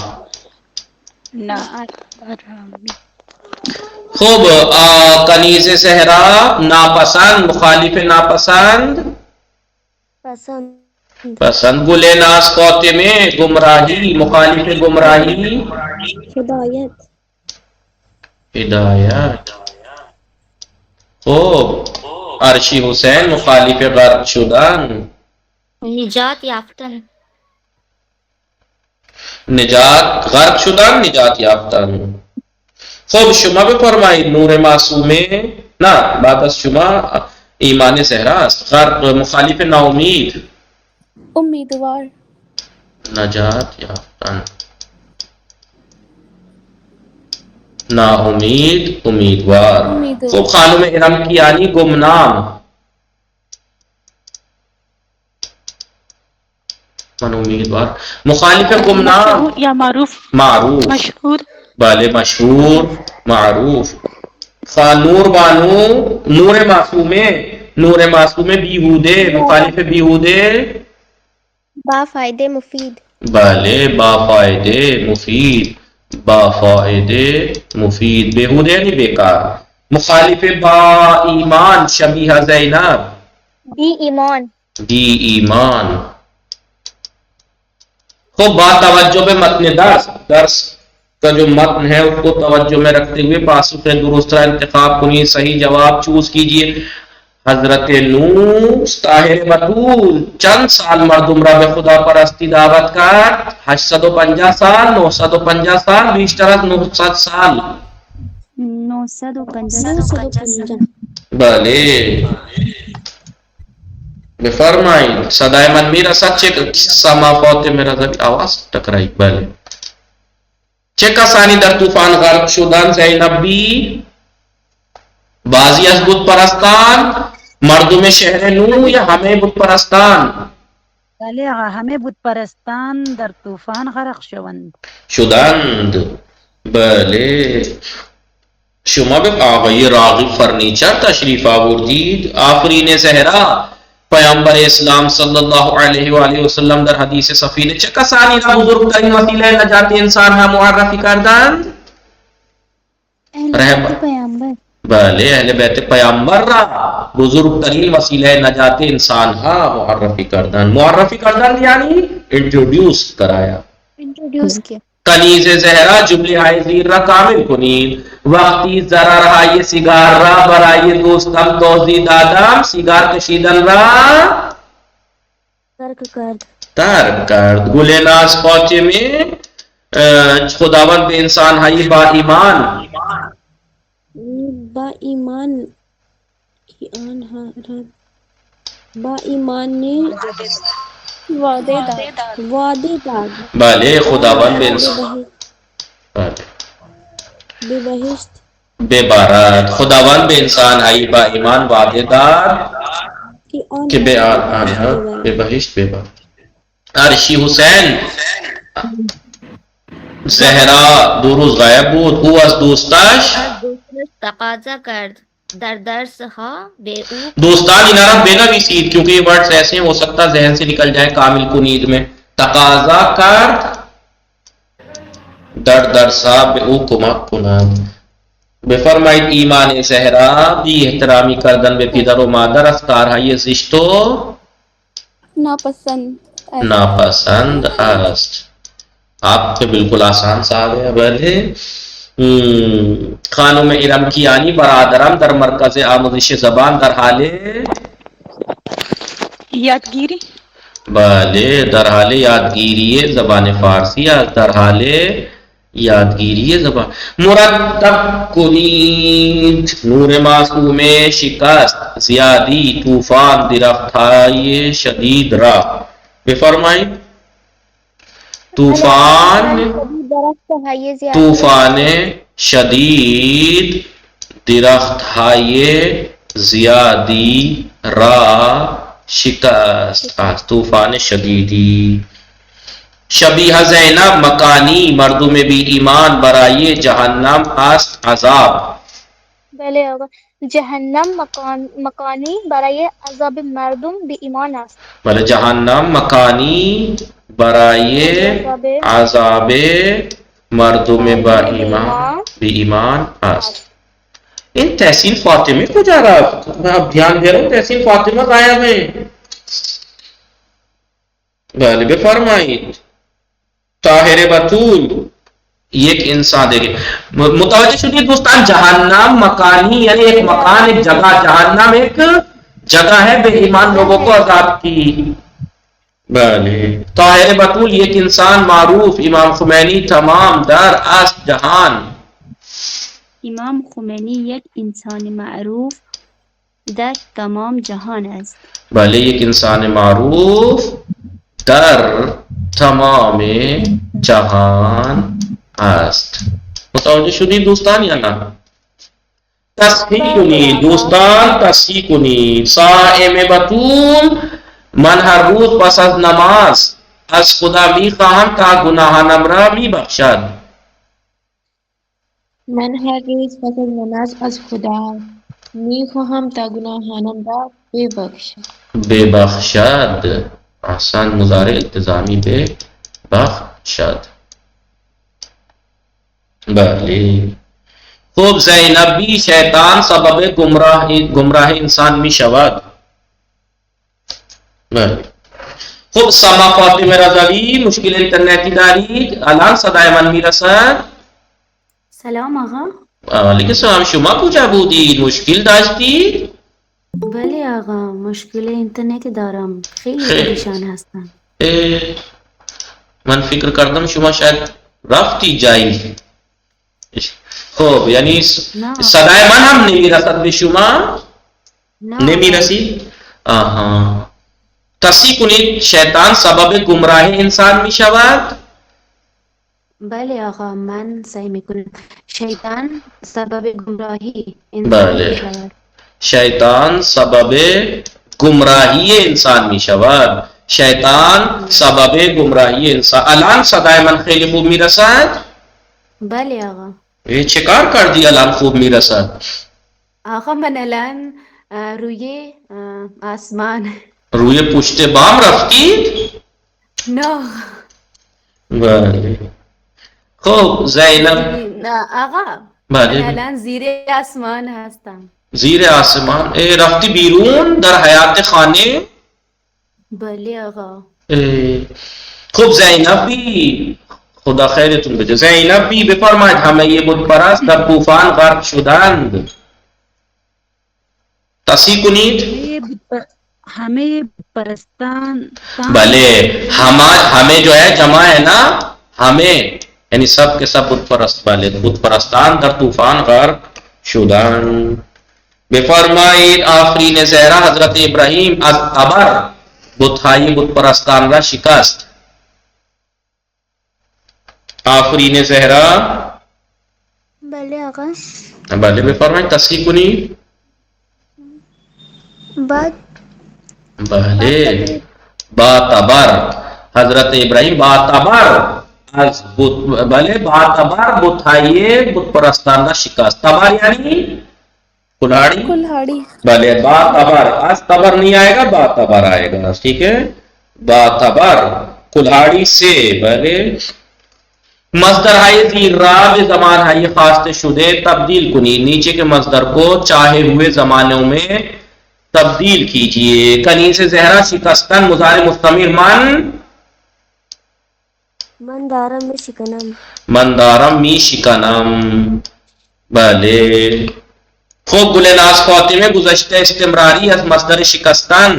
A: خوب کنیز صحرا ناپسند مخالف ناپسند پسند گل ناز فاطمے گمراہی مخالف گمراہی ہدایت خوب عرشی حسین مخالف غرق شدن
G: نجات یافتن
A: غرق شدن نجات یافتن خوب شما بفرمایید نور معصومه نه بعد از شما ایمان زهرا است غرق مخالف ناامید
I: امیدوار
A: نجات یافتن ناامید امیدوار خوب خانم ارم کی یعنی گمنام امیدوار مخالف گمنام
H: یا معروف مشہور
A: بله مشهور معروف نور بانو نور معصومه بیهوده مخالف بیهوده
D: با فائدے مفید
A: بله با فائده مفید بیهوده یعنی بیکار مخالف با ایمان شبیه زینب بی ایمان خوب با توجہ به متن درس کا جو متن ہے اس کو توجہ میں رکھتے ہوئے پاسخ درست کا انتخاب کنیے صحیح جواب چوز کیجئے حضرت نوح طاہر بطول چند سال مردم را به خدا پرستی دعوت کرد 850 سال 950 سال بیشتر از 900 سال
C: 950
A: بله بفرمایید صدای من میرسد چه سما فاطمه رضوی آواز ٹکرائی بله چه کسانی در طوفان غرق شدن؟ زینب بی بعضی از بت پرستان مردم شهر نوح یا همه بت پرستان؟
H: بله آقا همه بت پرستان در طوفان غرق
A: شدند بله شما به آقای راغب فرنیچر تشریف آوردید آفرین زهرا پیامبر اسلام صلی اللہ علیہ وآلہ وسلم در حدیث صفیل چه کسانی را بزرگترین وسیله نجات انسان ها معرفی کردند؟ بله اهل بیت پیامبر را بزرگترین وسیله نجات انسان ها معرفی کردند یعنی انٹروڈیوس کرایا کنیز زہرا جمله های زیر را کامل کنید وقتی ضرر های سیگار را برای دوستم توضیح دادم سیگار کشیدن را ترک کرد گل ناز فاطمه خداوند به انسان های با ایمان نے وعدے داد بله خداوند به انسان
C: به بهشت
A: بے بارات خداوند به انسان ای با ایمان وعده داد که به آنها به بهشت ببرد. عرشی حسین زهرا 2 روز غایب بود، او از دوستش
G: تقاضا کرد در درس ها به او
A: دوستان این عرب بنویسید کیونکہ یہ ورڈز ایسے ہیں ہو سکتا ذہن سے نکل جائے کامل کنید میں. تقاضا کرد در درس ها به او کمک کنند. بفرمایید ایمان زهرا بی احترامی کردن به پدر و مادر از کارهای زشت و ناپسند است. آپ پہ بالکل آسان صاحب ہے. بلے خانم ارم کیانی برادرم در مرکز آموزش زبان در حال
H: یادگیری
A: بله در حال یادگیری زبان فارسی است. در حال یادگیری زبان مرتب کنید نور معصوم شکست زیادی طوفان درختهای شدید را. بفرمایید طوفان شدید درختهای زیادی را شکست است. طوفان شدیدی. شبیه زینب مکانی مردم بی ایمان برای جهنم است عذاب.
D: بله آقا. جهنم مکانی برای عذاب مردم بی ایمان است.
A: بله جهنم مکانی برای عذاب مردم بی ایمان است. این تحسین فاطمه کجا رفت؟ میں اب دھیان دے رہا ہوں تحسین فاطمه غائب ہے. بله بفرمایید طاہر بطول ایک انسان دیکھیں متوجہ شدید دوستان. جہنم مکانی یعنی ایک مکان ایک جگہ. جہنم ایک جگہ ہے بے ایمان لوگوں کو عذاب کی. بله طاہر بطول ایک انسان معروف امام خمینی تمام در است جهان.
C: امام خمینی یک انسان معروف در تمام جهان است.
A: بله یک انسان معروف در تمام جهان است. متوجه شدید دوستان یا نه؟ تصحیح کنید دوستان تصحیح کنید. صائم بطول من هر روز پس از نماز از خدا میخواهم تا گناهانم را میبخشد.
B: من هر روز پس از نماز از خدا میخواهم تا گناهانم را
A: ببخشد. احسن مضارع التزامی ببخشد. بله خوب زینب بی شیطان سبب گمراه انسان می شود. بله خوب سما فاطمه رضوی مشکل اینترنتی دارید الان صدای من می رسد؟
C: سلام آقا.
A: علیکم السلام. شما کجا بودید؟ مشکل داشتید؟
C: بله آقا مشکل اینترنتی دارم خیلی پریشان هستم.
A: من فکر کردم شما شاید رفتی جایی. خب یعنی صدای من هم نمی رسد به شما؟ نمی رسید؟ آها. تصحیح کنید شیطان سبب گمراه انسان می شود؟
C: بله آقا من سعی میکنم. شیطان سبب گمراهی
A: بله شیطان سبب گمراهی انسان می شود. شیطان سبب گمراهی انسان. الان صدای من خیلی خوب می رسد؟
C: بله آقا.
A: چه کار کردی الان خوب می رسد؟
C: آقا من الان روی آسمان
A: روی پشت بام رفتید؟
C: نه.
A: بله خب زینب
C: نه آقا
A: بله
C: من الان زیر آسمان هستم.
A: زیر آسمان رفتی بیرون در حیات خانه؟
C: بله آقا.
A: خب زینب بی خدا خیرتون بده. زینب بی بفرمایید همه بت پرست در طوفان غرق شدند. تصحیح کنید.
C: همه پرستان
A: بله همه جو ہے جمع ہے نا ہمیں یعنی سب کے سب بت پرست. بله بت پرستان در طوفان غرق شدند. بفرمایید آفرین زهرا حضرت ابراهیم از ابر بت‌های بت پرستان را شکست. آفرین زهرا
D: بله آقا.
A: بله بفرمایید تصحیح کنید.
D: بعد
A: بله باتبر حضرت ابراہیم باتبر از بله باتبر بتائیے بت پرستانہ شکست. تبر یعنی کلاڑی. بھلے باتبر از تبر نہیں آئے گا باتبر آئے گا. ٹھیک ہے باتبر کلاڑی سے. بھلے مصدر ہے زیر را زمان ہے خاص شدے تبدیل کنی. نیچے کے مصدر کو چاہے ہوئے زمانوں میں تبدیل کیجئے. کنیز زہرا شکستن مضارع مستمر
C: من دارم می شکنم.
A: من دارم می شکنم. بھلے خوب گل ناز فاطمہ گزشتہ استمراری از مصدر شکستن.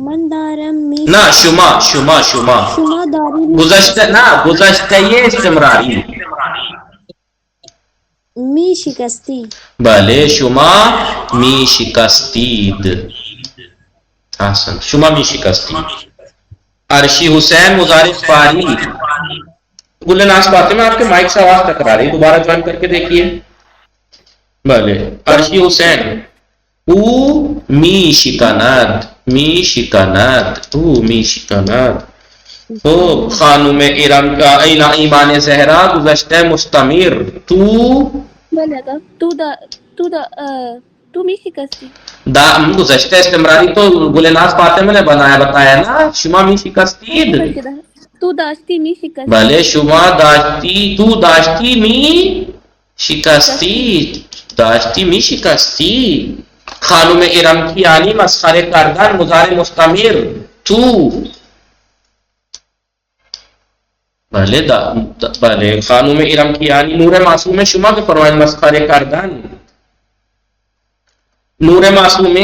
C: من دارم می
A: نہ شما شما شما
C: شما داری
A: گزشتہ نہ گزشتہ یہ استمراری.
C: می شکستی.
A: بھلے شما می شکستید. حسن شما می شکستید. عرشی حسین مضارع فاعل. گل ناز فاطمہ آپ کے مائک سے آواز ٹکرا رہی, دوبارہ جوائن کر کے دیکھیے. بھلے عرشی حسین او می شکند. می شکند او می شکند. خوب خانم ارم کا ایمان زہرا گزشتہ مستمر تو
I: بله آقا. تو می شکستی.
A: گزشتہ استمراری تو گل ناز فاطمہ نے بتایا نا. شما می شکستید.
I: تو داشتی می شکستی.
A: بھلے شما داشتی تو داشتی می شکستید. داشتی می شکستی. خانم ارم کی یعنی مسخرے کردن مضارع مستمر تو. بھلے بھلے خانم ارم کی یعنی نور معصوم شما کے فرمائیں مسخرے کردن. نور معصوم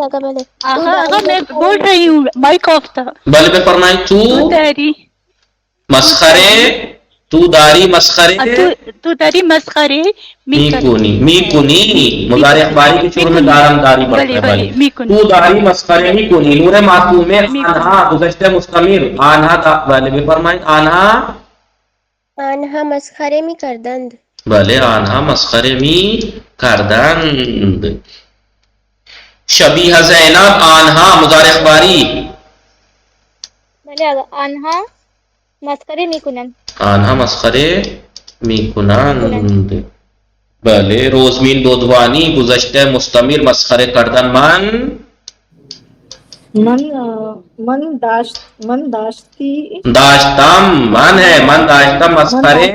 D: آقا میں
H: بول رہی ہوں مائک آف تھا.
A: بھلے پہ فرمائیں تو
H: داری
A: مسخرے تو داری مسخرے
H: تو داری مسخرے
A: می کونی. می کونی مضارع اخباری کے شروع میں دارم داری بڑھتا ہے. بھلے تو داری مسخرے می کونی. نور معصوم آنہا گزشتہ مستمر آنہا. بھلے پہ فرمائیں آنہا
D: آنہا مسخرے می کردند.
A: بھلے آنہا مسخرے می کردند. شبیہ زینب آنہا مضارع اخباری.
D: بله آقا. آنها مسخره میکنند.
A: آنها مسخره میکنند. بله روزمین دودوانی گذشته مستمر مسخره کردن
F: من داشتی
A: داشتم. من ہے من داشتم مسخره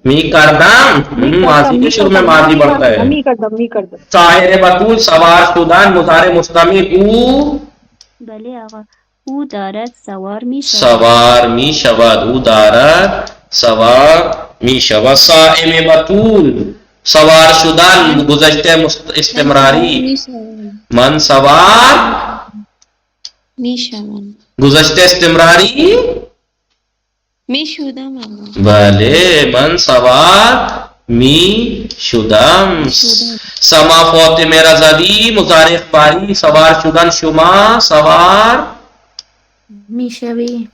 A: می کردم. ماضی کے شروع میں ماضی بڑھتا ہے.
F: می کردم.
A: طاہر بطول سوار شدن مضارع مستمر او.
J: بله آقا. او دارد سوار می شود.
A: سوار می شود. او دارد سوار می شود. صائم بطول سوار شدن گذشته استمراری. من سوار
B: می شوم.
A: گذشته استمراری
B: می شدم.
A: بله من سوار می شدم. سما فاطمه رضوی مضارع اخباری سوار شدن شما سوار
B: می شوی.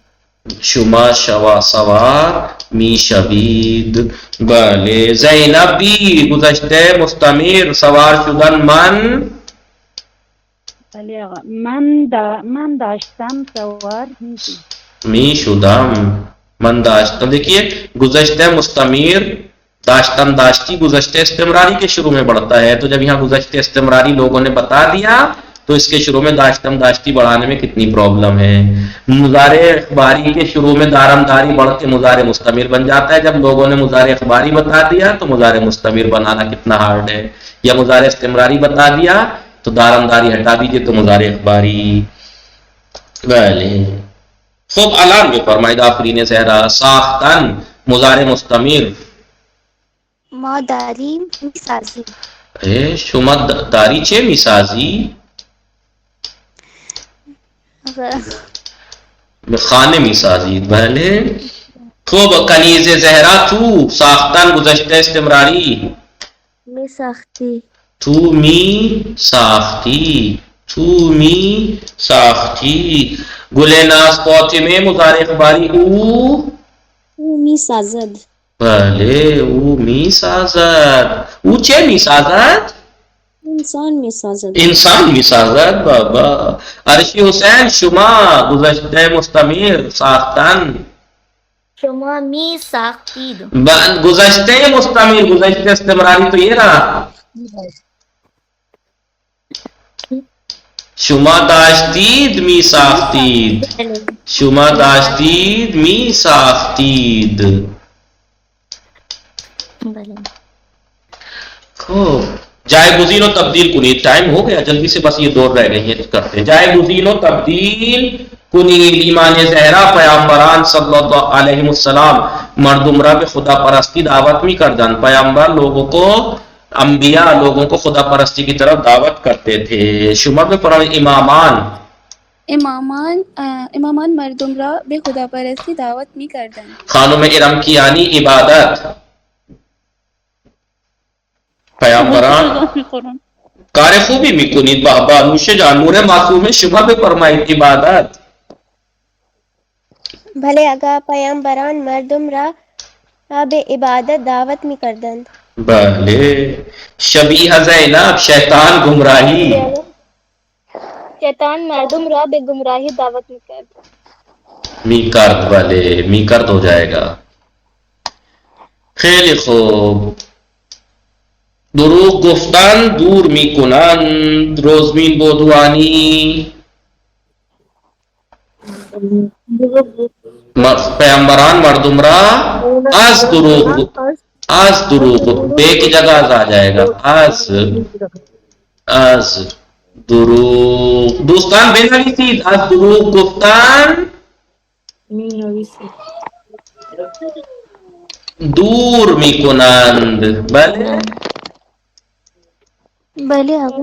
A: شما شوا سوار می شوید. بله زینب بی گذشته مستمر سوار شدن من.
J: بله آقا. من داشتم سوار
A: می شدم. من داشتم. دیکھیے گزشتہ مستمر داشتم داشتی گزشتہ استمراری کے شروع میں بڑھتا ہے. تو جب یہاں گزشتہ استمراری لوگوں نے بتا دیا تو اس کے شروع میں داشتم داشتی بڑھانے میں کتنی پرابلم ہے. مضارع اخباری کے شروع میں دارم داری بڑھ کے مضارع مستمر بن جاتا ہے. جب لوگوں نے مضارع اخباری بتا دیا تو مضارع مستمر بنانا کتنا ہارڈ ہے. یا مضارع استمراری بتا دیا تو دارم داری ہٹا دیجیے تو مضارع اخباری. بھلے خوب علام جو فرمائید آفرین زہرا. ساختن مضارع مستمر.
D: ما داری میسازی.
A: شما داری چه میسازی؟ خانه میسازید. بله خوب کنیز زهرا تو ساختن گذشته استمراری.
C: می ساختی.
A: تو می ساختی. تو می ساختی. گل ناز فاطمه مضارع اخباری او.
C: او میسازد.
A: بله او میسازد. او چه میسازد؟
C: انسان میسازد.
A: انسان میسازد. بابا عرشی حسین شما گذشته مستمر ساختن
G: شما می ساختید.
A: گذشته مستمر گذشته استمراری تو یہ رہا شما داشتید می ساختید شما داشتید می ساختید.
G: بله.
A: خوب جائے گزین و تبدیل کنید. ٹائم ہو گیا جلدی سے بس یہ دور رہ گئی ہیں کرتے ہیں. جائے گزین و تبدیل کنید ایمان زہرا پیامبران صلی اللہ علیہ وسلم مردم را به خدا پرستی دعوت می کردن. پیامبر لوگوں کو انبیاء لوگوں کو خدا پرستی کی طرف دعوت کرتے تھے. شما میں پڑھا
I: امامان مردم را به خدا پرستی دعوت می کردند.
A: خانم ارم کی یعنی عبادت. پیامبران کار خوبی میکنید بابا نوش جان نور معصوم شما به فرمایید عبادت.
K: بھلے آقا پیامبران مردم را به عبادت دعوت می کردند.
A: بله شبیه زینب شیطان گمراهی
D: شیطان مردم را به گمراهی دعوت میکرد.
A: میکرد. بله میکرد ہو جائے گا. خیلی خوب. دروغ گفتن دور میکنند. روزمین بودوانی پیامبران مردم را از دروغ بے کی جگہ آ جائے گا. از دروغ دوستان بنویسید. از دروغ گفتن دور میکنند. بله
K: بھلے آقا.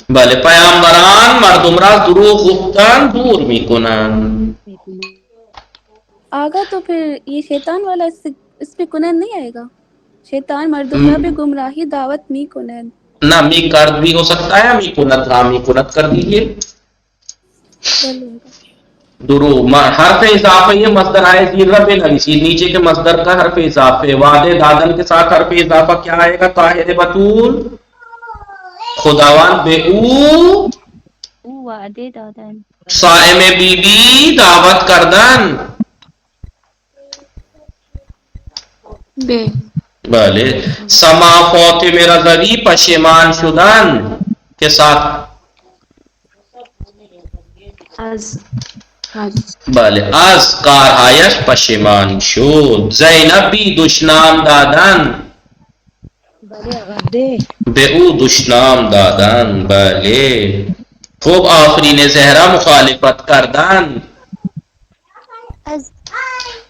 A: بله پیامبران مردم را دروغ گفتن دور میکنند.
I: آگا تو پھر یہ شیطان والا اس پہ کنند نہیں آئے گا. شیطان مردم را به گمراہی دعوت می کنند.
A: نہ می کرد بھی ہو سکتا ہے. می کنت ہاں می کنت کر دیجئے. دروغ حرف اضافہ یہ مصدر آئے زیر رب نویسی نیچے کے مصدر کا حرف اضافہ. وعدے دادن کے ساتھ حرف اضافہ کیا آئے گا؟ طاہر بطول خداوند بے او
J: وعده دادن.
A: صائم بی بی دعوت کردن.
B: بے
A: بله سما فاطمه رضوی پشیمان شدن کے ساتھ بله از کارهایش پشیمان شد. زینب بی دشنام دادن به او دشنام دادن. بله خوب آفرین زهرا مخالفت کردن.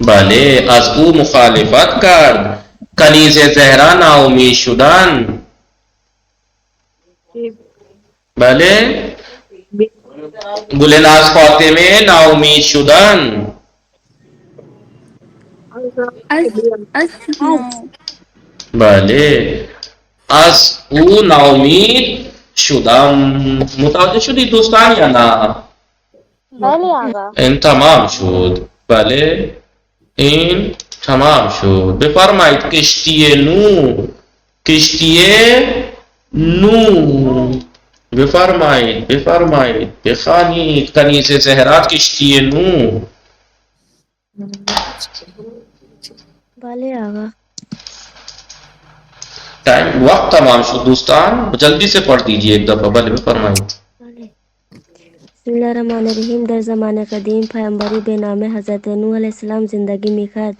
A: بله از او مخالفت کرد. کنیز زهرا ناامید شدن. بله گلناز فاطمه ناامید شدن. بله از او ناامید شدم. متوجه شدید دوستان یا نه؟
D: بله آقا.
A: این تمام شد. بله این تمام شد. بفرمایید کشتی نو. کشتی نو بفرمایید بخوانید. کنیز زهرا کشتی نو.
K: بله آقا.
A: ٹائم وقت تمام شد دوستان جلدی سے پڑھ دیجئے ایک دفعہ. بھلے فرمائیے.
K: بسم اللہ الرحمن الرحیم. در زمانے قدیم پیغمبری بے نام حضرت نوح علیہ السلام زندگی میں کرد.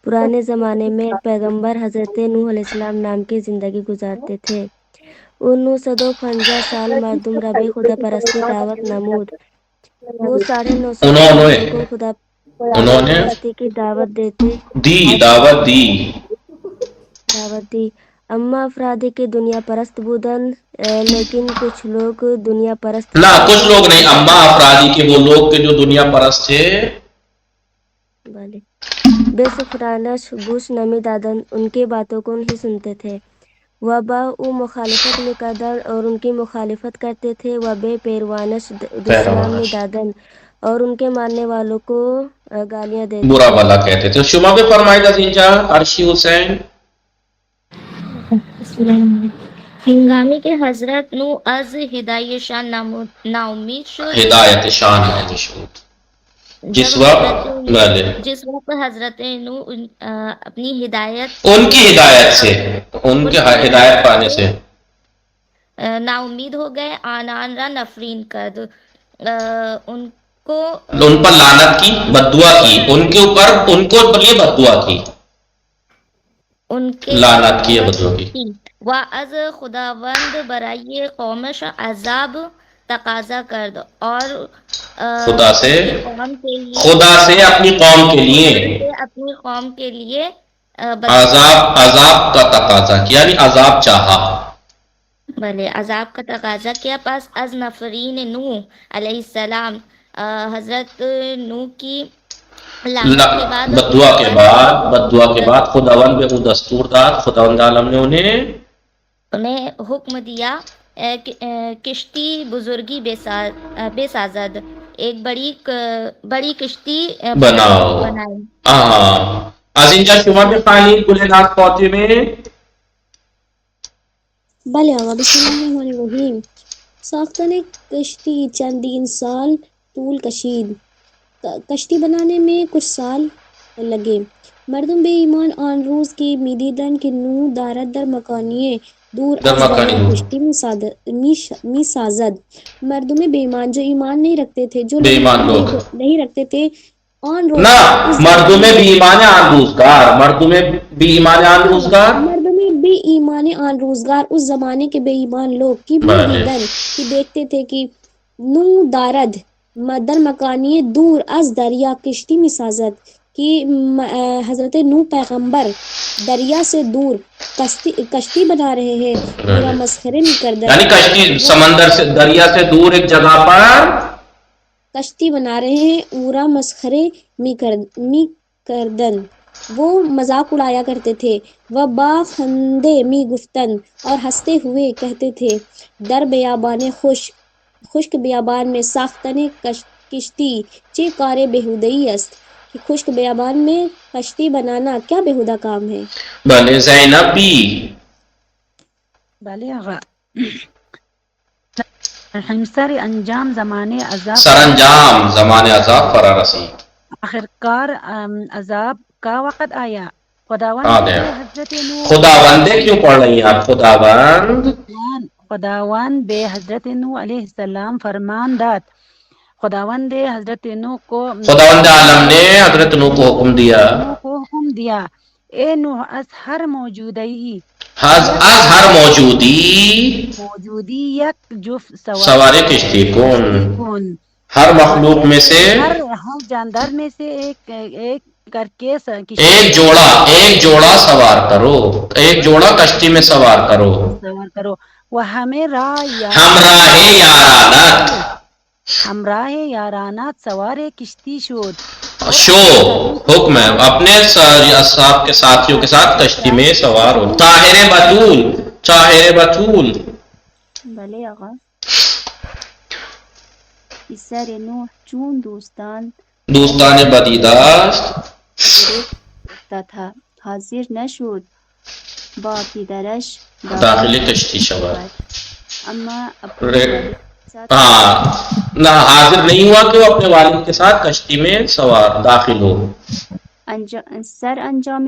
K: پرانے زمانے میں پیغمبر حضرت نوح علیہ السلام نام کی زندگی گزارتے تھے. ان 950 سال مردم را به خدا پرستی دعوت نمود. وہ 950 سال کو خدا پرستی کی دعوت
A: دعوت دی. اما افرادی کی دنیا پرست بودن لیکن کچھ لوگ دنیا پرست نہ کچھ لوگ نہیں. اما افرادی کے وہ لوگ کے جو دنیا پرست تھے.
K: بله بے سفرانش گوش نمی دادن. ان کی باتوں کو نہیں سنتے تھے. و با او مخالفت می کردن اور ان کی مخالفت کرتے تھے. و بے پیروانش دشنام می دادن اور ان کے ماننے والوں کو گالیاں دیتے
A: برا بلا کہتے تھے. شما بفرمائید از اینجا عرشی حسین.
G: ہنگامی کے حضرت نو از ہدایت شان ناامید شد.
A: ہدایت شان ناامید شد. جس وقت
G: حضرت نو اپنی ہدایت
A: ان کی ہدایت سے ان کے ہدایت پانے سے
G: نا امید ہو گئے. آنان را نفرین کرد ان
A: پر لعنت کی بددعا کی ان کے اوپر ان کو یہ بددعا کی
G: ان کے
A: لعنت کی بددعا کی.
G: وَأَذْ خداوند برائے قومش عذاب تقاضا کرد اور
A: خدا سے اپنی قوم کے لیے عذاب کا تقاضا کیا یعنی عذاب چاہا.
G: بھلے عذاب کا تقاضا کیا. پس از نفرین نو علیہ السلام حضرت نو کی
A: بددعا کے بعد خداوند بے دستور داد. خداوند عالم نے انہیں
G: حکم دیا کشتی بزرگی بے سازد ایک بڑی کشتی بنائیں.
A: از اینجا شما بخوانید گلنات فاطمه.
C: بله آقا. بسم الله الرحمن الرحیم. ساختن کشتی چندین سال طول کشید. کشتی بنانے میں کچھ سال لگے. مردم بے ایمان آن روز کی میدیدن کہ نو دارد در مکانیے دور از دریا کشتی می سازد. مردم بے ایمان جو ایمان نہیں رکھتے تھے جو نہیں رکھتے تھے آن روز
A: مردم بے ایمان آن روزگار
C: مردم بے ایمان آن روزگار اس زمانے کے بے ایمان لوگ کی میدیدن کی دیکھتے تھے کہ نو دارد در مکانی دور از دریا کشتی می سازد کہ حضرت نو پیغمبر دریا سے دور کشتی بنا رہے ہیں. میرا مسخرے نہیں کردن
A: یعنی کشتی سمندر سے دریا سے دور ایک جگہ پر
C: کشتی بنا رہے ہیں. اورا مسخرے می کردن وہ مذاق اڑایا کرتے تھے. وہ با خندے می گفتن اور ہنستے ہوئے کہتے تھے. در بیابان خشک بیابان میں ساختن کشتی چے کار بہودئی است کہ خشک بیابان میں کشتی بنانا کیا بہودہ کام ہے.
A: بھلے زینب بھی.
L: بھلے آقا. سرانجام
A: زمانے عذاب فرا رسید.
L: آخرکار عذاب کا وقت آیا.
A: خداوند کیوں پڑھ رہی ہیں آپ؟
L: خداوند بے حضرت نو علیہ السلام فرمان داد. خداوند حضرت نو کو
A: خداوند عالم نے حضرت نو کو حکم دیا
L: اے نو از ہر موجودی یک جفت
A: سوار کشتی کن. ہر مخلوق میں سے
L: ہر جاندار میں سے ایک کر کے
A: ایک جوڑا سوار کرو. ایک جوڑا کشتی میں سوار کرو.
L: وہ ہمیں ہمراہ یارانات سوار کشتی شد.
A: حکم ہے اپنے اصحاب کے ساتھیوں کے ساتھ کشتی میں سوار ہو. چاہر بطول.
J: بھلے آقا. پسر نوح چون دوستان
A: بدیداشت
J: تھا حاضر نشد با پدرش
A: داخل کشتی شود.
J: اما
A: نہ حاضر نہیں ہوا کہ وہ اپنے والد کے ساتھ کشتی میں سوار داخل ہو.
J: سرانجام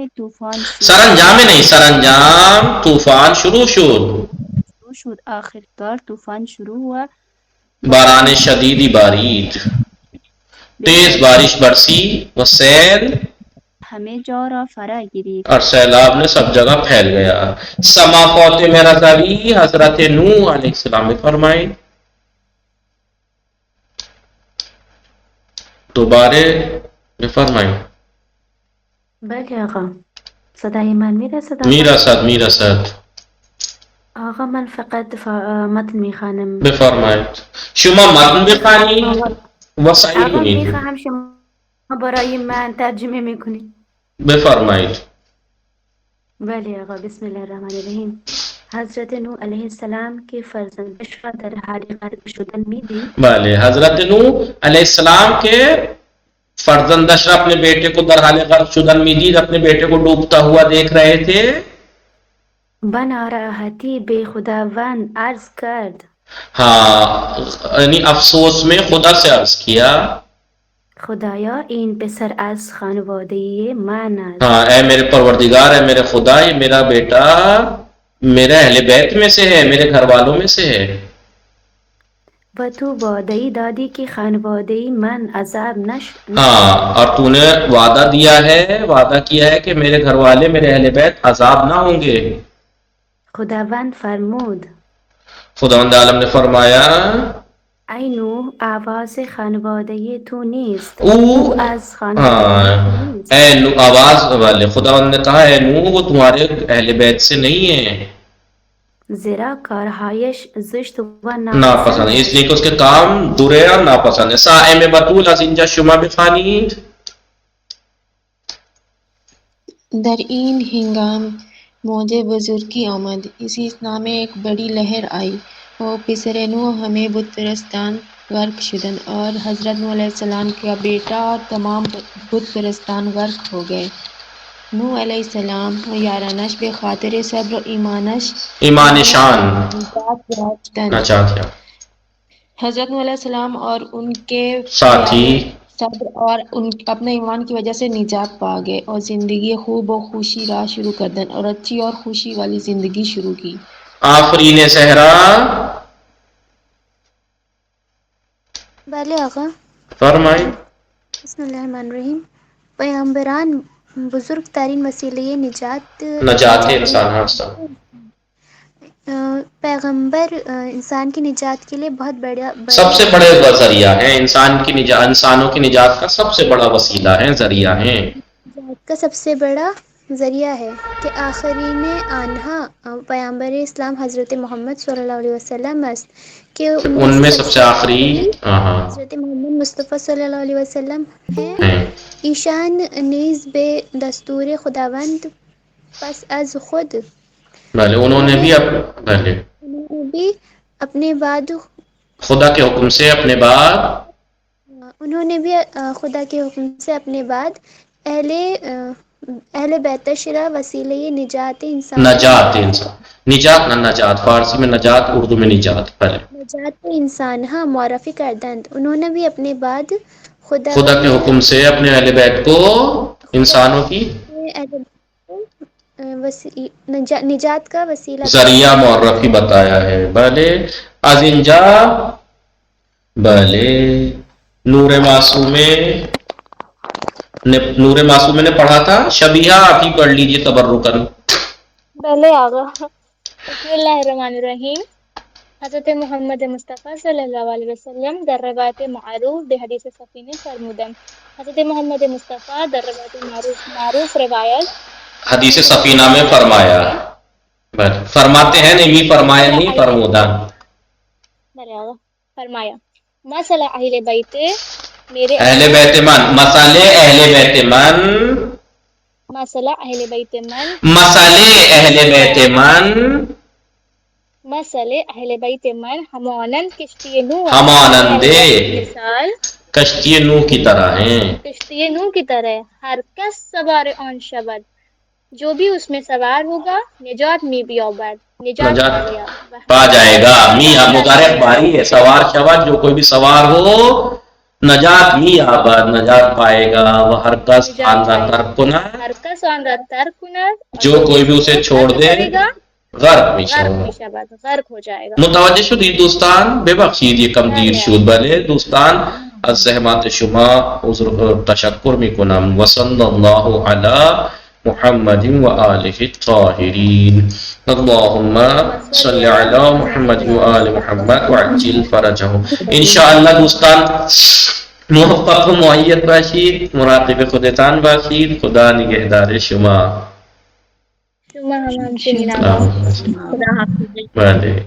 A: طوفان شروع شد.
J: آخرکار طوفان شروع ہوا.
A: باران شدیدی بارید تیز بارش برسی. و سیل
J: ہمیں جورا فرا گری
A: اور سیلاب نے سب جگہ پھیل گیا. سما فاطمہ رضوی حضرت نوح علیہ السلام نے فرمائے. دوبارے فرمائے.
M: بله آقا. صدای من میرسد؟
A: میرسد.
M: آقا من فقط متن میخوانم.
A: بفرمایید. شما متن بخوانید و صحیح
M: آقا
A: کنید.
M: میخواهم شما برای من ترجمه میکنید.
A: بفرمایید.
M: بله آقا. بسم الله الرحمن الرحیم. حضرت نوح علیه السلام که فرزندش را در حال غرق شدن میدید.
A: بله، حضرت نوح علیہ السلام کے فرزندش اپنے بیٹے کو در حال غرق شدن میدید، اپنے بیٹے کو ڈوبتا ہوا دیکھ رہے تھے.
M: با ناراحتی به خداوند عرض کرد.
A: ہاں، یعنی افسوس میں خدا سے عرض کیا،
M: خدایا این پسر از خانواده من است.
A: ہاں اے میرے پروردگار، اے میرے خدا، یہ میرا بیٹا میرے اہل بیت میں سے ہے، میرے گھر والوں میں سے ہے.
M: و تو وعده دادی که خانواده من عذاب
A: ہاں، اور تو نے وعدہ دیا ہے، وعدہ کیا ہے کہ میرے گھر والے، میرے اہل بیت عذاب نہ ہوں گے.
M: خداوند فرمود
A: خداوند عالم نے فرمایا
M: ای نوح آواز خانواده تو نیست،
A: او
M: از خانواده نیست.
A: اے نو، آواز والے خداوند نے کہا اے نوح وہ تمہارے اہل بیت سے نہیں ہے،
M: زیرا کارهایش زشت و
A: ناپسند ہے، اس لیے کہ اس کے کام برے اور ناپسند ہے. سائم بطول از اینجا شما بخوانید.
B: در این ہنگام موج بزرگی آمد، اسی اسنا میں ایک بڑی لہر آئی اور پسر نوح ہمیں بت پرستان غرق شدن، اور حضرت نوح علیہ السلام کا بیٹا اور تمام بت پرستان غرق ہو گئے. نوح علیہ السلام و یارانش بے خاطر صبر و
A: ایمان شان
B: حضرت نوح علیہ السلام اور ان کے
A: ساتھی
B: صبر اور ان اپنے ایمان کی وجہ سے نجات پا گئے اور زندگی خوب و خوشی راہ شروع کر دیں اور اچھی اور خوشی والی زندگی شروع کی.
A: آفرین صحرا.
D: بله آقا.
A: فرمائیں.
D: بسم الله الرحمن الرحیم. پیامبران بزرگ ترین وسیله
A: نجات انسان ہستا.
D: پیغمبر انسان کی نجات کے لیے بہت بڑا
A: سب سے بڑے ذریعہ ہیں، انسانوں کی نجات کا سب سے بڑا وسیلہ ہے، ذریعہ ہیں.
D: نجات کا سب سے بڑا ذریعہ ہے کہ آخرین آنہا پیامبر اسلام حضرت محمد صلی اللہ علیہ وسلم است کہ
A: ان میں سب سے آخری
D: حضرت محمد مصطفیٰ صلی اللہ علیہ وسلم ہیں. ایشان نیز بے دستور خداوند پس از خود
A: بھلے انہوں نے بھی
D: اپنے بعد
A: خدا کے حکم سے اپنے بعد
D: انہوں نے بھی خدا کے حکم سے اپنے بعد اہل بیت شرع وسیلہ نجات انسان
A: نجات نہ نجات، فارسی میں نجات، اردو میں نجات، پہلے
D: نجات انسان ہاں معرفی کردند. انہوں نے بھی اپنے بعد
A: خدا کے حکم سے اپنے اہل بیت کو انسانوں کی
D: نجات کا وسیلہ
A: ذریعہ معرفی بتایا ہے. بھلے ازنجا، بھلے نور معصومے نے پڑھا تھا، شبیہ آپ ہی پڑھ لیجئے تبرکن.
D: بھلے آگا. بسم اللہ الرحمن الرحیم. حضرت محمد مصطفیٰ صلی اللہ علیہ وسلم در روایت معروف بحدیث سفینہ فرمودند. حضرت محمد مصطفیٰ در روایت معروف روایت
A: حدیث سفینہ میں فرمایا، فرماتے ہیں نہیں، فرمایا نہیں، فرمودا
D: فرمایا مسئلہ اہل بیت میرے
A: اہل بیت من، مسئلے اہل بیت من،
D: مسئلہ اہل بیت من،
A: مسئلے اہل بیت من،
D: مسئلے اہل بیت من ہمانند کشتی نوح،
A: ہمانند
D: مثال
A: کشتی نوح کی طرح ہیں،
D: کشتی نوح کی طرح. ہر کس سوار آن شود، جو بھی اس میں سوار ہوگا نجات می بیابد، نجات
A: پا جائے گا. می مضارع باری ہے، سوار شود، جو کوئی بھی سوار ہو نجات می آباد، نجات پائے گا. وہ ہر کس آن ترک کند،
D: ہر کس آن ترک کند،
A: جو کوئی بھی اسے چھوڑ دے غرق می
D: شود، غرق ہو جائے گا.
A: متوجہ شدید دوستان؟ ببخشید یہ کم دیر شد. بله دوستان از زحمات شما تشکر میکنم. و صلی الله علی محمد و آله الطاهرین. اللهم صل علی محمد و آل محمد و عجل فرجهم. انشاءاللہ دوستان موفق و مؤید باشید، مراقب خودتان باشید. خدا نگهدار شما.
D: شما هم همچنین. خدا حافظ.
A: بله.